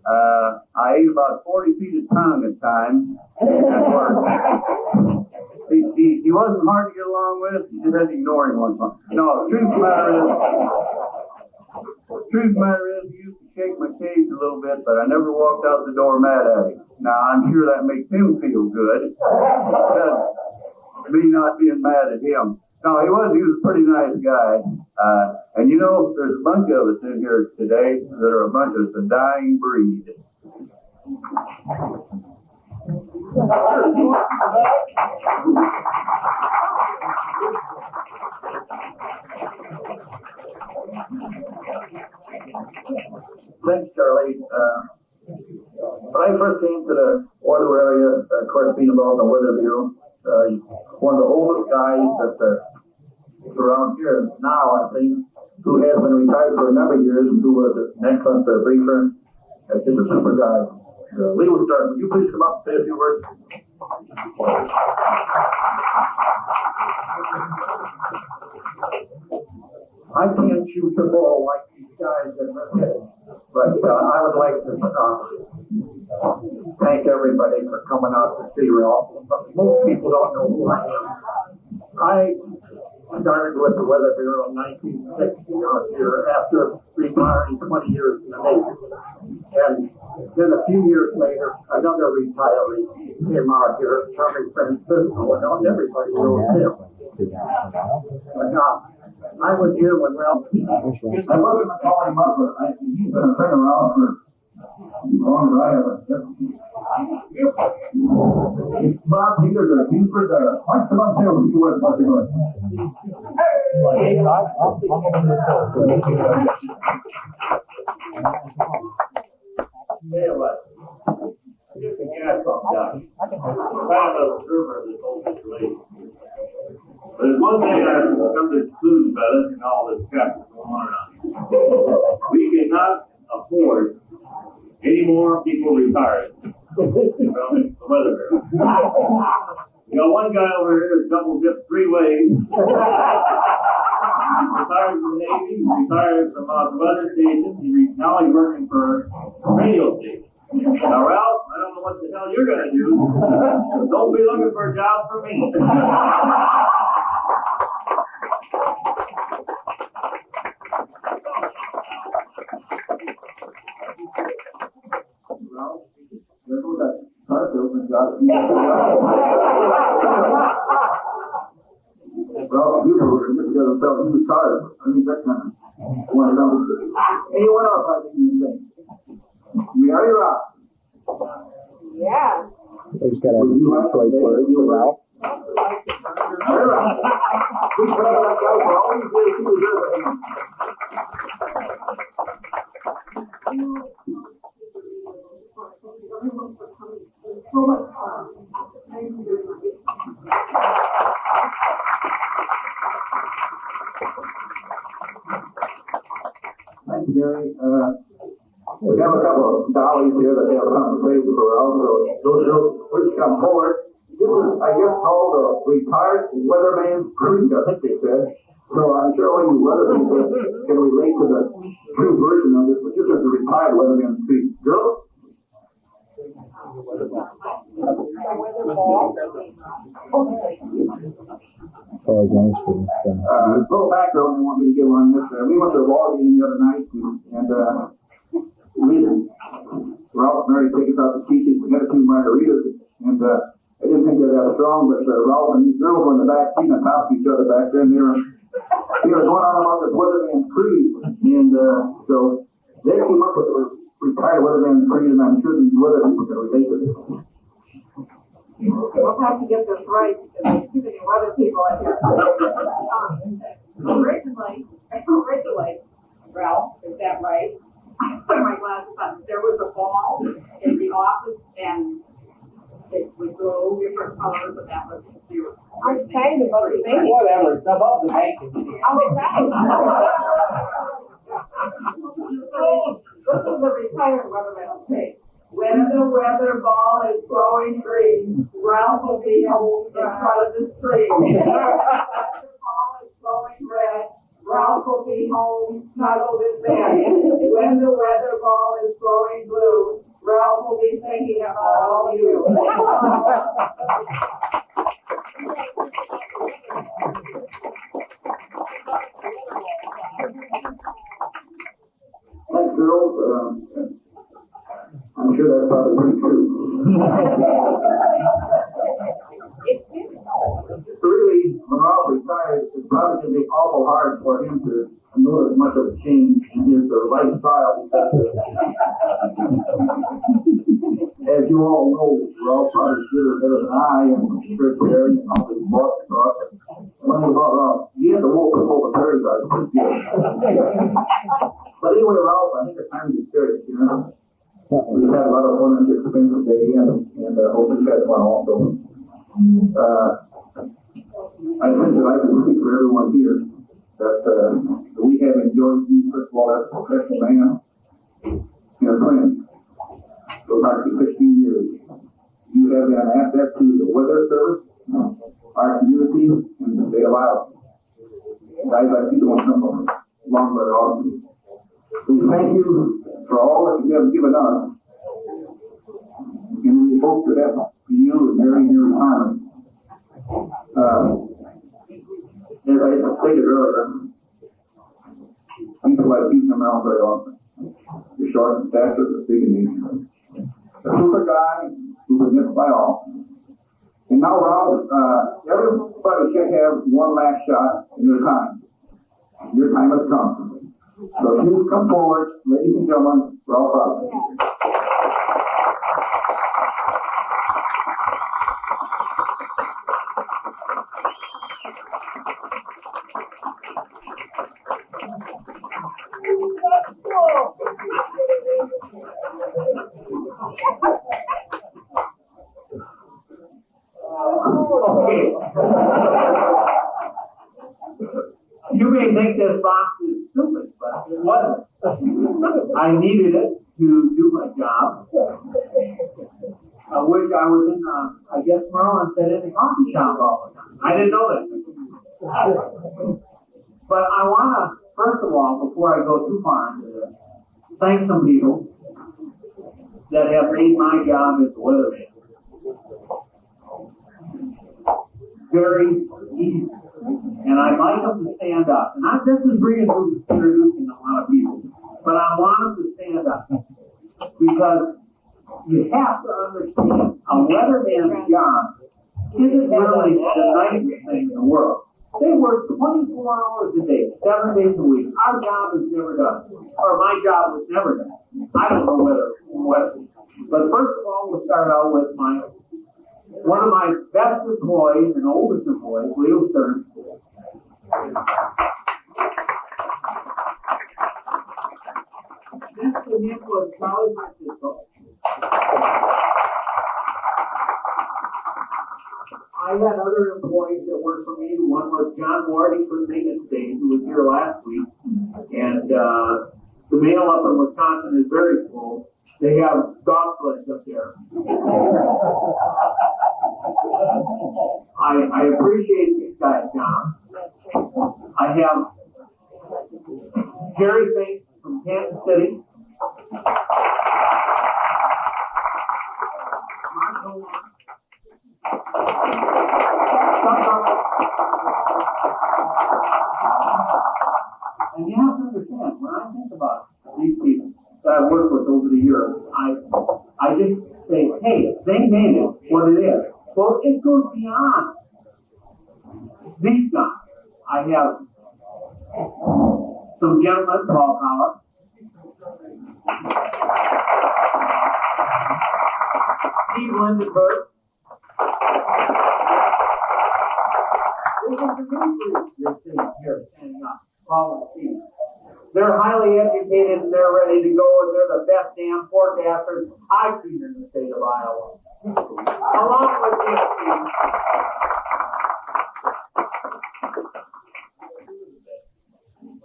I ate about 40 feet of tongue at times at work. He wasn't hard to get along with. You just had to ignore him once in a while. No, the truth of the matter is, he used to shake my cage a little bit, but I never walked out the door mad at him. Now, I'm sure that makes him feel good. Me not being mad at him. No, he was a pretty nice guy. And you know, there's a bunch of us in here today that are a bunch of the dying breed. Thanks, Charlie. When I first came to the Waterloo area, of course, being involved in the Weather Bureau, one of the oldest guys that's around here now, I think, who has been retired for a number of years and who was an excellent briefer, just a super guy. Lee will start. Would you please come up and say a few words? I can't shoot the ball like these guys in the head, but I would like to thank everybody for coming out to see Ralph. Most people don't know who I am. I started with the Weather Bureau in 1960 here after retiring 20 years in the Navy. And then a few years later, another retiree came out here, Charlie Francisco, and everybody knows him. But I was here when Ralph, I wasn't calling him up, but he's been a friend of Ralph for as long as I have. Bob Peters, Buford, why come up here with you what you're doing? Just a gas pump guy. Kind of an observer of this whole situation. But there's one thing I've come to the conclusion about it and all this crap that's going on around here. We cannot afford people retired. Well, the weather girl. You got one guy over here who's double dipped 3 ways. Retired from the Navy, retired from the weather station. Now he's working for a radio station. Now, Ralph, I don't know what the hell you're gonna do. So don't be looking for a job for me. Well, you know, we're just gonna tell him he was tired. I think that's kind of one of those. Anyone else like anything? Mary Rock. Yeah. They just got a choice words for Ralph. Mary Rock. We pray that guy for all these ways he deserves it. Thank you, Mary. We have a couple of dollies here that have something to say for us, so those please come forward. This is, I guess, called a retired weatherman's creed, I think they said. So I'm sure all you weather people can relate to the true version of this, but this is the retired weatherman's creed. Girls? Apologize for this. Little background they want me to give on this. We went to a ball game the other night, and Ralph and Mary take us out to Cheeky's. We had a few margaritas, and I didn't think they were that strong, but Ralph and these girls were in the back seat on top of each other back there, and they were going on about this weatherman's creed, and so they came up with the retired weatherman's creed, and I'm sure these weather people can relate to this. We'll have to get this right because there's too many weather people in here. Originally, Ralph, is that right? I put my glasses on. There was a ball in the office and it would glow different colors and that was the I'm saying about the thing. Whatever, it's above the banking. This is the retired weatherman thing. When the weather ball is glowing green, Ralph will be home in front of the screen. When the weather ball is glowing red, Ralph will be home snuggled in bed. When the weather ball is glowing blue, Ralph will be thinking of all of you. Thanks, girls. I'm sure that's probably pretty true. Really, when Ralph retired, it's probably going to be awful hard for him to notice much of a change in his lifestyle. As you all know, Ralph probably should have better than I and straight hair and all his boss talk. One thing about Ralph, he had the wolf with all the fairy guys. But anyway, Ralph, I think it's time to get serious, you know? We've had a lot of fun and expensive day, and hope you guys fun also. I think that I can speak for everyone here that we have enjoyed you, first of all, as a professional man and a friend for approximately 15 years. You have been an asset to the weather service, our community, and the state of Iowa. Guys like you don't come from long but often. We thank you for all that you have given us, and we hope to have you and Mary in your retirement. As I stated earlier, people like you come out very often. You're short in stature, but big in nature. A super guy who was missed by all. And now, Ralph, everybody should have one last shot in their time. Your time has come. So please come forward, ladies and gentlemen, Ralph Robinson. Okay. You may think this box is stupid, but it wasn't. I needed it, to do my job. I wish I was in, I guess Merlin said in the coffee shop all the time. I didn't know that. But I want to, first of all, before I go too far into this, thank some people that have made my job as a weatherman very easy. And I'd like them to stand up. And this is introducing a lot of people, but I want them to stand up because you have to understand a weatherman's job isn't really the nicest thing in the world. They work 24 hours a day, 7 days a week. Our job is never done, or my job was never done. I don't know what. But first of all, we'll start out with one of my best employees and oldest employees, Leo Stern. Next to him was Charlie Francisco. I had other employees that worked for me. One was John Ward, he couldn't make it today, who was here last week. And the mail up in Wisconsin is very full. They have dog sleds up there. I appreciate these guys, John. I have Jerry Fink from Kansas City. Mark Homer. And you have to understand, when I think about these people that I've worked with over the years, I just say, hey, they made it what it is. Well, it goes beyond these guys. I have some gentlemen, Paul Collins. Steve Lindenberg. This is the new group you're seeing here standing up, Paul and Steve. They're highly educated and they're ready to go, and they're the best damn forecasters I've seen in the state of Iowa. Along with these people,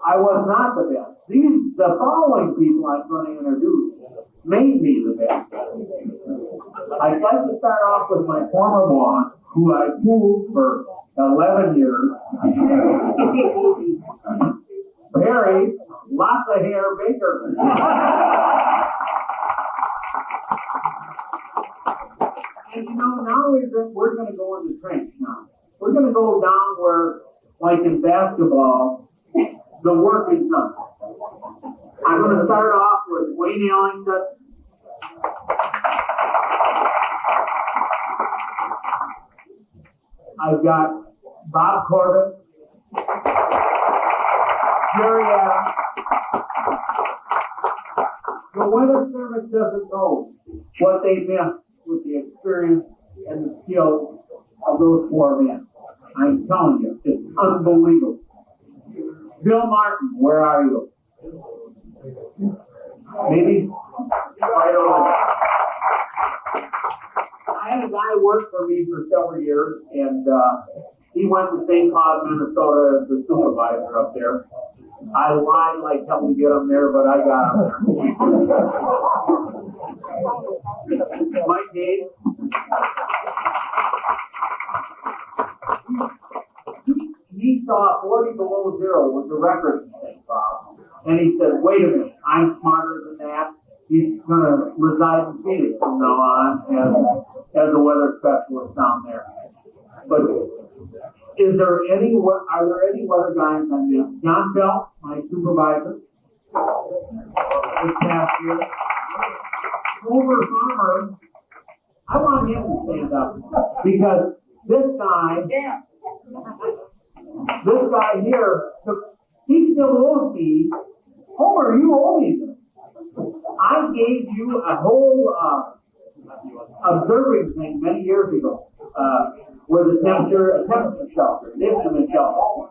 I was not the best. The following people I'm going to introduce made me the best. I'd like to start off with my former boss, who I fooled for 11 years. Barry, lots of hair, Baker. And now we're going to go in the trench now. We're going to go down where, like in basketball, the work is done. I'm going to start off with Wayne Ellington. I've got Bob Corbett, Jerry Adams. The Weather Service doesn't know what they missed with the experience and the skills of those four men. I'm telling you, it's unbelievable. Bill Martin, where are you? Maybe? Right over. I had a guy work for me for several years, and he went to St. Cloud, Minnesota as the supervisor up there. I lied like hell to get him there, but I got him there. Mike Gates. He saw 40 below zero was the record in St. Cloud. And he said, wait a minute, I'm smarter than that. He's going to reside in Phoenix from now on as a weather specialist down there. But are there any weather guys I missed? John Bell, my supervisor, this past year. Homer Farmer, I want him to stand up because this guy here, he still owes me. Homer, you owe me this. I gave you a whole observing thing many years ago, where the temperature shelter, the instrument shelter.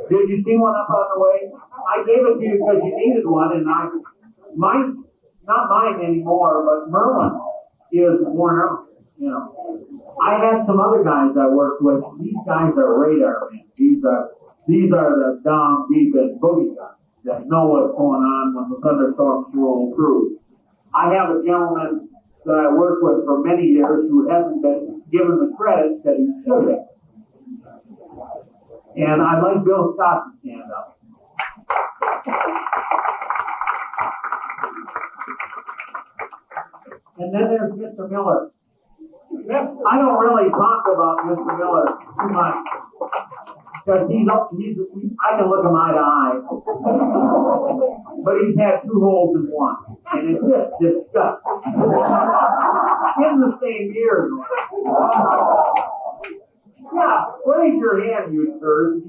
Did you see one up on the way? I gave it to you because you needed one, and mine, not mine anymore, but Merlin is worn out. I had some other guys I worked with. These guys are radar men. These are the down deep and boogie guys that know what's going on when the thunderstorms roll through. I have a gentleman that I worked with for many years who hasn't been given the credit that he should have. And I'd like Bill Scott to stand up. And then there's Mr. Miller. I don't really talk about Mr. Miller too much. Because I can look him eye to eye. But he's had two holes in one. And it's just disgusting. In the same year. Yeah, raise your hand, you sirs.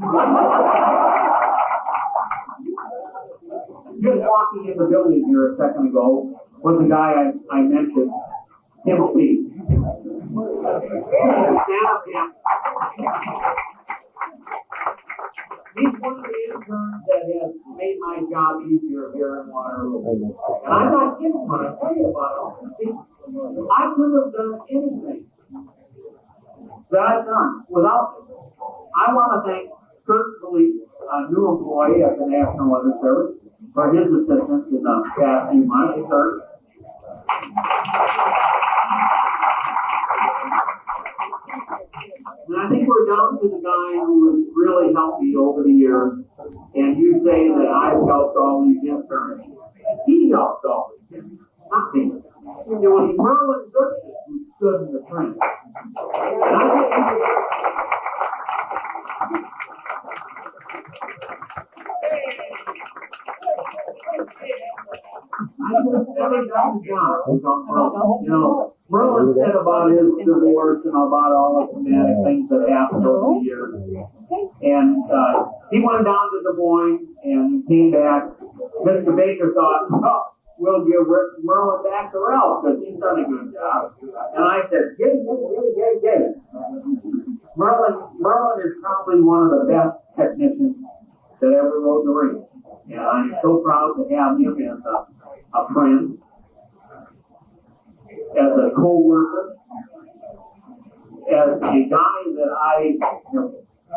Just walking in the building here a second ago was the guy I mentioned, Timothy. Stand up, Tim. He's one of the interns that has made my job easier here in Waterloo. And I'm not kidding when I tell you about it. I couldn't have done anything that I've done without him. I want to thank Kurt Philippe, a new employee at the National Weather Service, for his assistance in the past few months. Kurt. And I think we're down to the guy who has really helped me over the years. And you say that I've helped all these interns. He helped all these interns, not me. It was Merlin Goodson who stood in the trench. And I think I would have never done the job without Merlin. You know, Merlin said about his divorce and about all the traumatic things that happened over the years. And he went down to Des Moines and came back. Mr. Baker thought, oh, we'll give Merlin back to Ralph because he's done a good job. And I said, get it. Merlin is probably one of the best technicians that ever rode the ring. And I'm so proud to have him as a friend, as a co-worker, as a guy that I have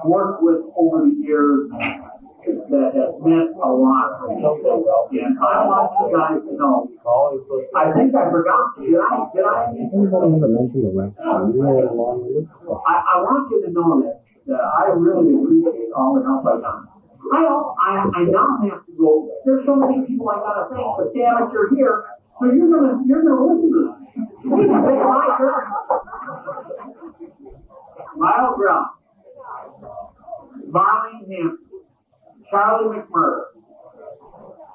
worked with over the years that has meant a lot to me. And I want you guys to know, I think I forgot, did I? I want you to know that I really appreciate all the help I've done. I now have to go. There's so many people I gotta thank, but damn it, you're here, so you're gonna listen to this. It's my turn. Lyle Brown, Marlene Hampton, Charlie McMurray,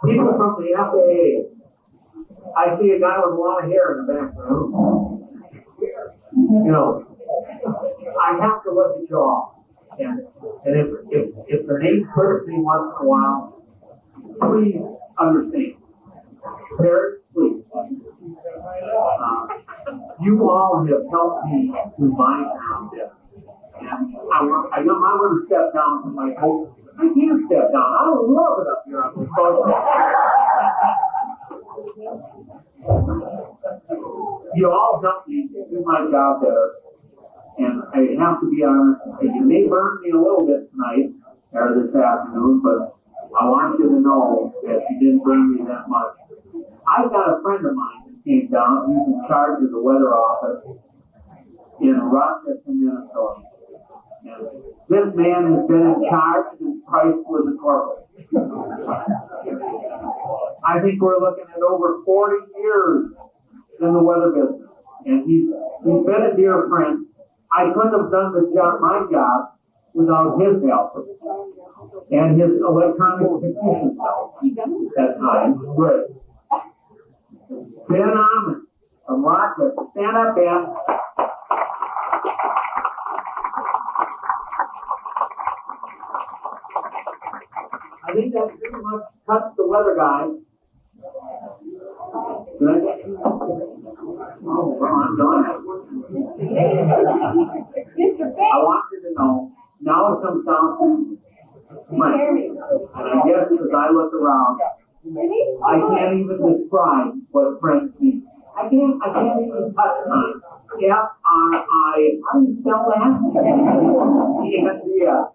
people from the FAA. I see a guy with a lot of hair in the back of the room. You know, I have to look at you all. And if their names hurt me once in a while, please understand. Very please. You all have helped me through my time. And I want to step down from my hope. I can't step down. I love it up here on this boat. You all helped me do my job better. And I have to be honest, you may burn me a little bit tonight, or this afternoon, but I want you to know that you didn't burn me that much. I've got a friend of mine that came down, he's in charge of the weather office in Rochester, Minnesota. And this man has been in charge since Price was a corporal. I think we're looking at over 40 years in the weather business. And he's been a dear friend. I couldn't have done my job without his help and his electronic technician help at times. Great. Ben Ahmed from Rochester. Stand up, Ben. I think that pretty much cuts the weather guy. Oh, well, I'm done. I want you to know, now it comes down to Frank. And I guess as I look around, I can't even describe what Frank means. I can't even touch on F-R-I, how do you spell that? E-S-E-S,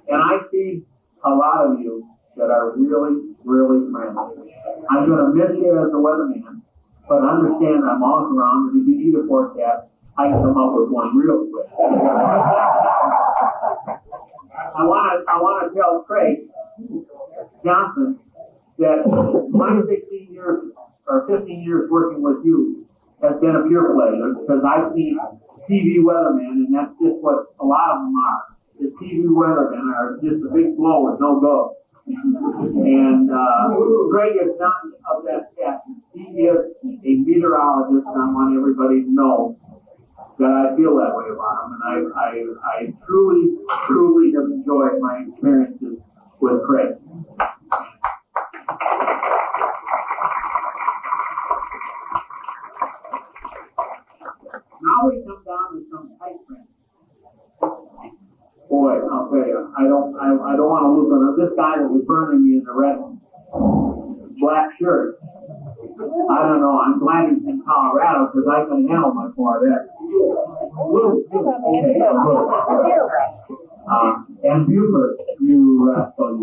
and I see a lot of you that are really, really friendly. I'm gonna miss you as a weatherman, but understand I'm always around, and if you need a forecast, I can come up with one real quick. I wanna tell Craig Johnson that my 16 years or 15 years working with you has been a pure pleasure, because I've seen TV weathermen, and that's just what a lot of them are. The TV weathermen are just a big blow with no go. And Greg is not of that stature. He is a meteorologist, and I want everybody to know that I feel that way about him. And I truly, truly have enjoyed my experiences with Craig. Now we come down to some tight friends. Boy, I'll tell you, I don't want to lose on this guy that was burning me in the red black shirt. I don't know. I'm glad he's in Colorado, because I can handle much more of that. And Buford, you rascal,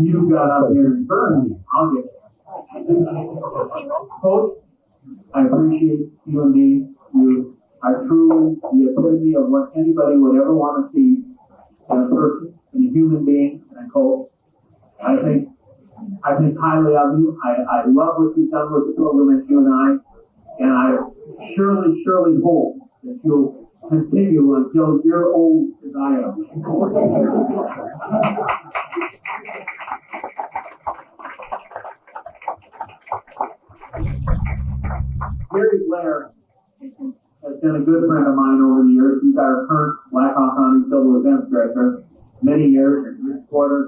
you got up here and burned me. I'll get it. Coach, I appreciate you and me. You are truly the epitome of what anybody would ever want to see in a person, in a human being, and a coach. I think highly of you. I love what you've done with the program at UNI, and I surely hope that you'll continue until you're old as I am. Gary Blair has been a good friend of mine over the years. He's our current Blackhawk County Civil Events Director. Many years, and his quarter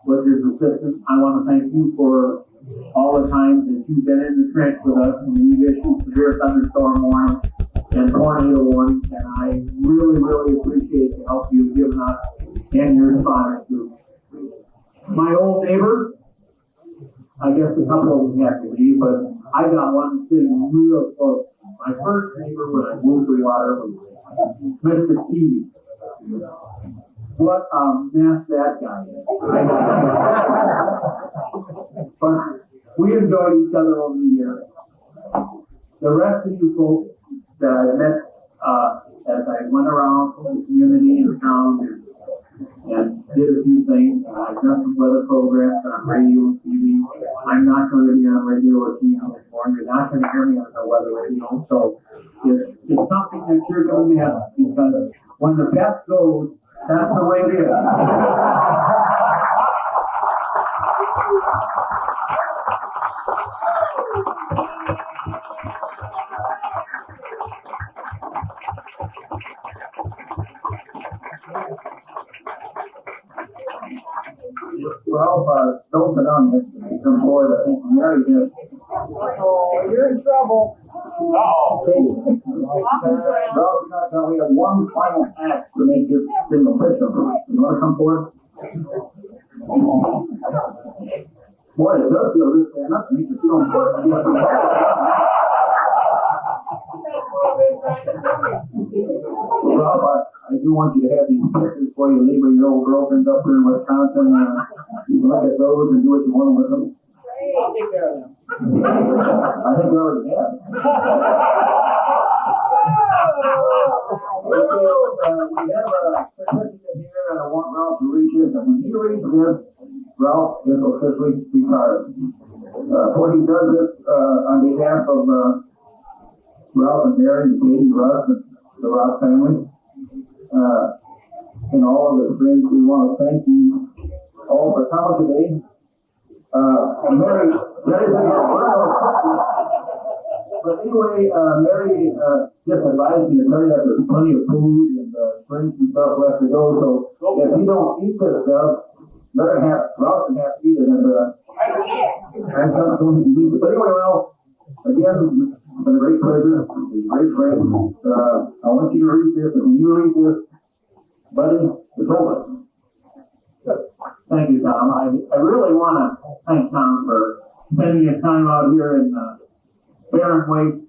was his assistant. I want to thank you for all the times that you've been in the trench with us when we've issued severe thunderstorm warnings and tornado warnings, and I really appreciate the help you've given us and your responders group. My old neighbor, I guess a couple of them have to leave, but I got one sitting real close. My first neighbor when I moved to water was Mr. Key. What a mess that guy is. But we enjoyed each other over the years. The rest of you folks that I met as I went around the community and town and did a few things. I've done some weather programs on radio and TV. I'm not going to be on radio or TV anymore. You're not going to hear me on the weather radio. So it's something that you're going to miss, because when the best goes, that's the way it is. Well, don't sit on this. Some board, I think Mary did. Oh, you're in trouble. Katie. Well, we have one final act to make this thing official. You want to come forward? Boy, it does feel good stand up to me to feel important. Well, I do want you to have these pictures before you leave with your old girlfriends up here in Wisconsin. You can look at those and do what you want with them. I'll take care of them. I think we already have. We have a certificate here, and I want Ralph to read this. And when he reads this, Ralph is officially retired. What he does this on behalf of Ralph and Mary and Katie Russ and the Russ family. And all of the friends, we want to thank you all for coming today. Mary, but anyway, Mary just advised me to tell you that there's plenty of food and drinks and stuff left to go. So if you don't eat this stuff, Ralph can have to eat it, and I'm going to eat it. But anyway, Ralph, again, it's been a great pleasure. It's a great friend. I want you to read this, and when you read this, buddy, it's over. Thank you, Tom. I really want to thank Tom for spending his time out here in Barren Waste,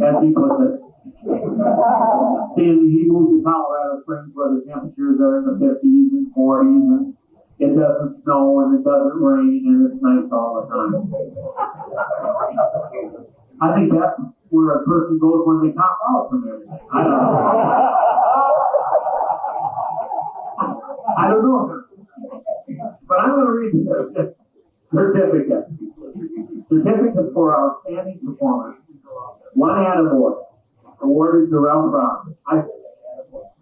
as he puts it. He moved to Colorado Springs where the temperatures are in the 50s and 40s, and it doesn't snow and it doesn't rain and it's nice all the time. I think that's where a person goes when they cop out from everything. I don't know. I don't know. But I'm going to read the certificate. Certificate for outstanding performance. One attaboy awarded to Ralph Brown.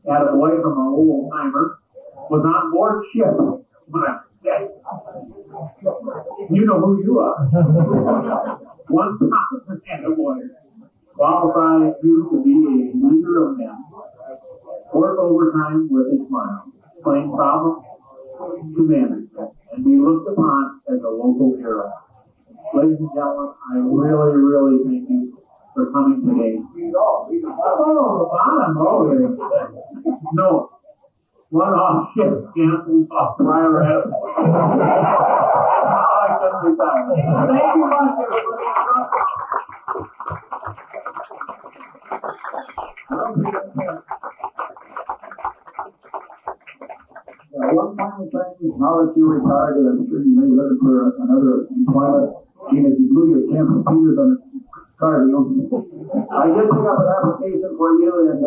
Attaboy from an old timer was on board ship when I said, you know who you are. One thousand attaboy qualifies you to be a leader of men. Work overtime with a smile. Explain problems to management and be looked upon as a local hero. Ladies and gentlemen, I really, really thank you for coming today. Oh, the bottom, oh, no. One off shift canceled off prior at I couldn't retire. Thank you much, One final thing, now that you're retired, and I'm sure you may be looking for another employment, even if you blew your camp computers on the car deal. I did pick up an application for you, and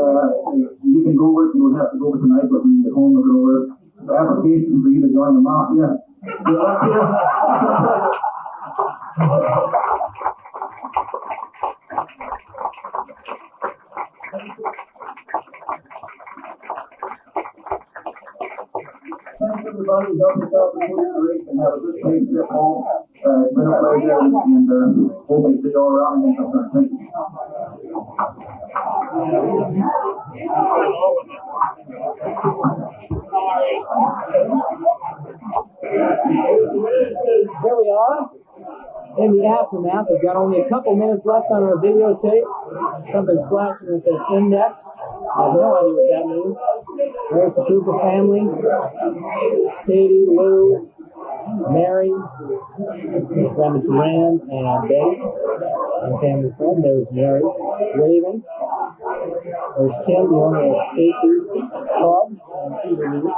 you can go over it. You would have to go over tonight, but when you get home, look it over. The application for you to join the mafia. Good luck to you. Thanks, everybody. Help yourself and move the race and have a good day trip home. It's been a pleasure, and hope you see you all around again sometime. Thank you. Here we are in the aftermath. We've got only a couple minutes left on our videotape. Something's flashing with this index. I have no idea what that means. There's the Cooper family. Katie, Lou, Mary, Grandma Duran, and Betty, and family friend. There's Mary, Raven. There's Tim, the owner of Casey's Pub, and Peter Lee.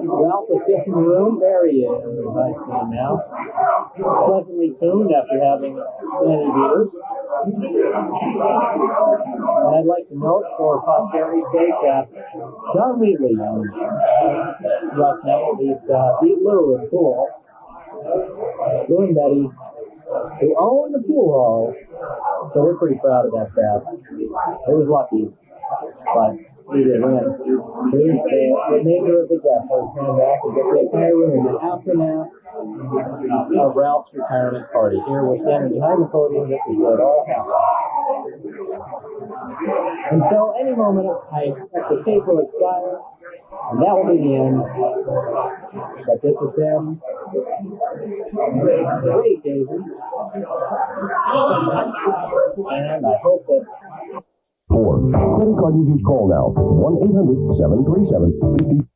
Ralph is just in the room. There he is. I see him now. Pleasantly tuned after having many beers. And I'd like to note for posterity's sake that John Wheatley and Russ Neville beat Lou in pool. Lou and Betty, who own the pool hall, so we're pretty proud of that crowd. It was lucky, but we did win. Here's the remainder of the guests. Let's turn back and get the entire room in the aftermath of Ralph's retirement party. Here we're standing behind the podium. This is where it all happened. And so any moment I expect the tape will expire, and that will be the end. But this has been great, Daisy. And I hope that... Credit card users call now. 1-800-737-50.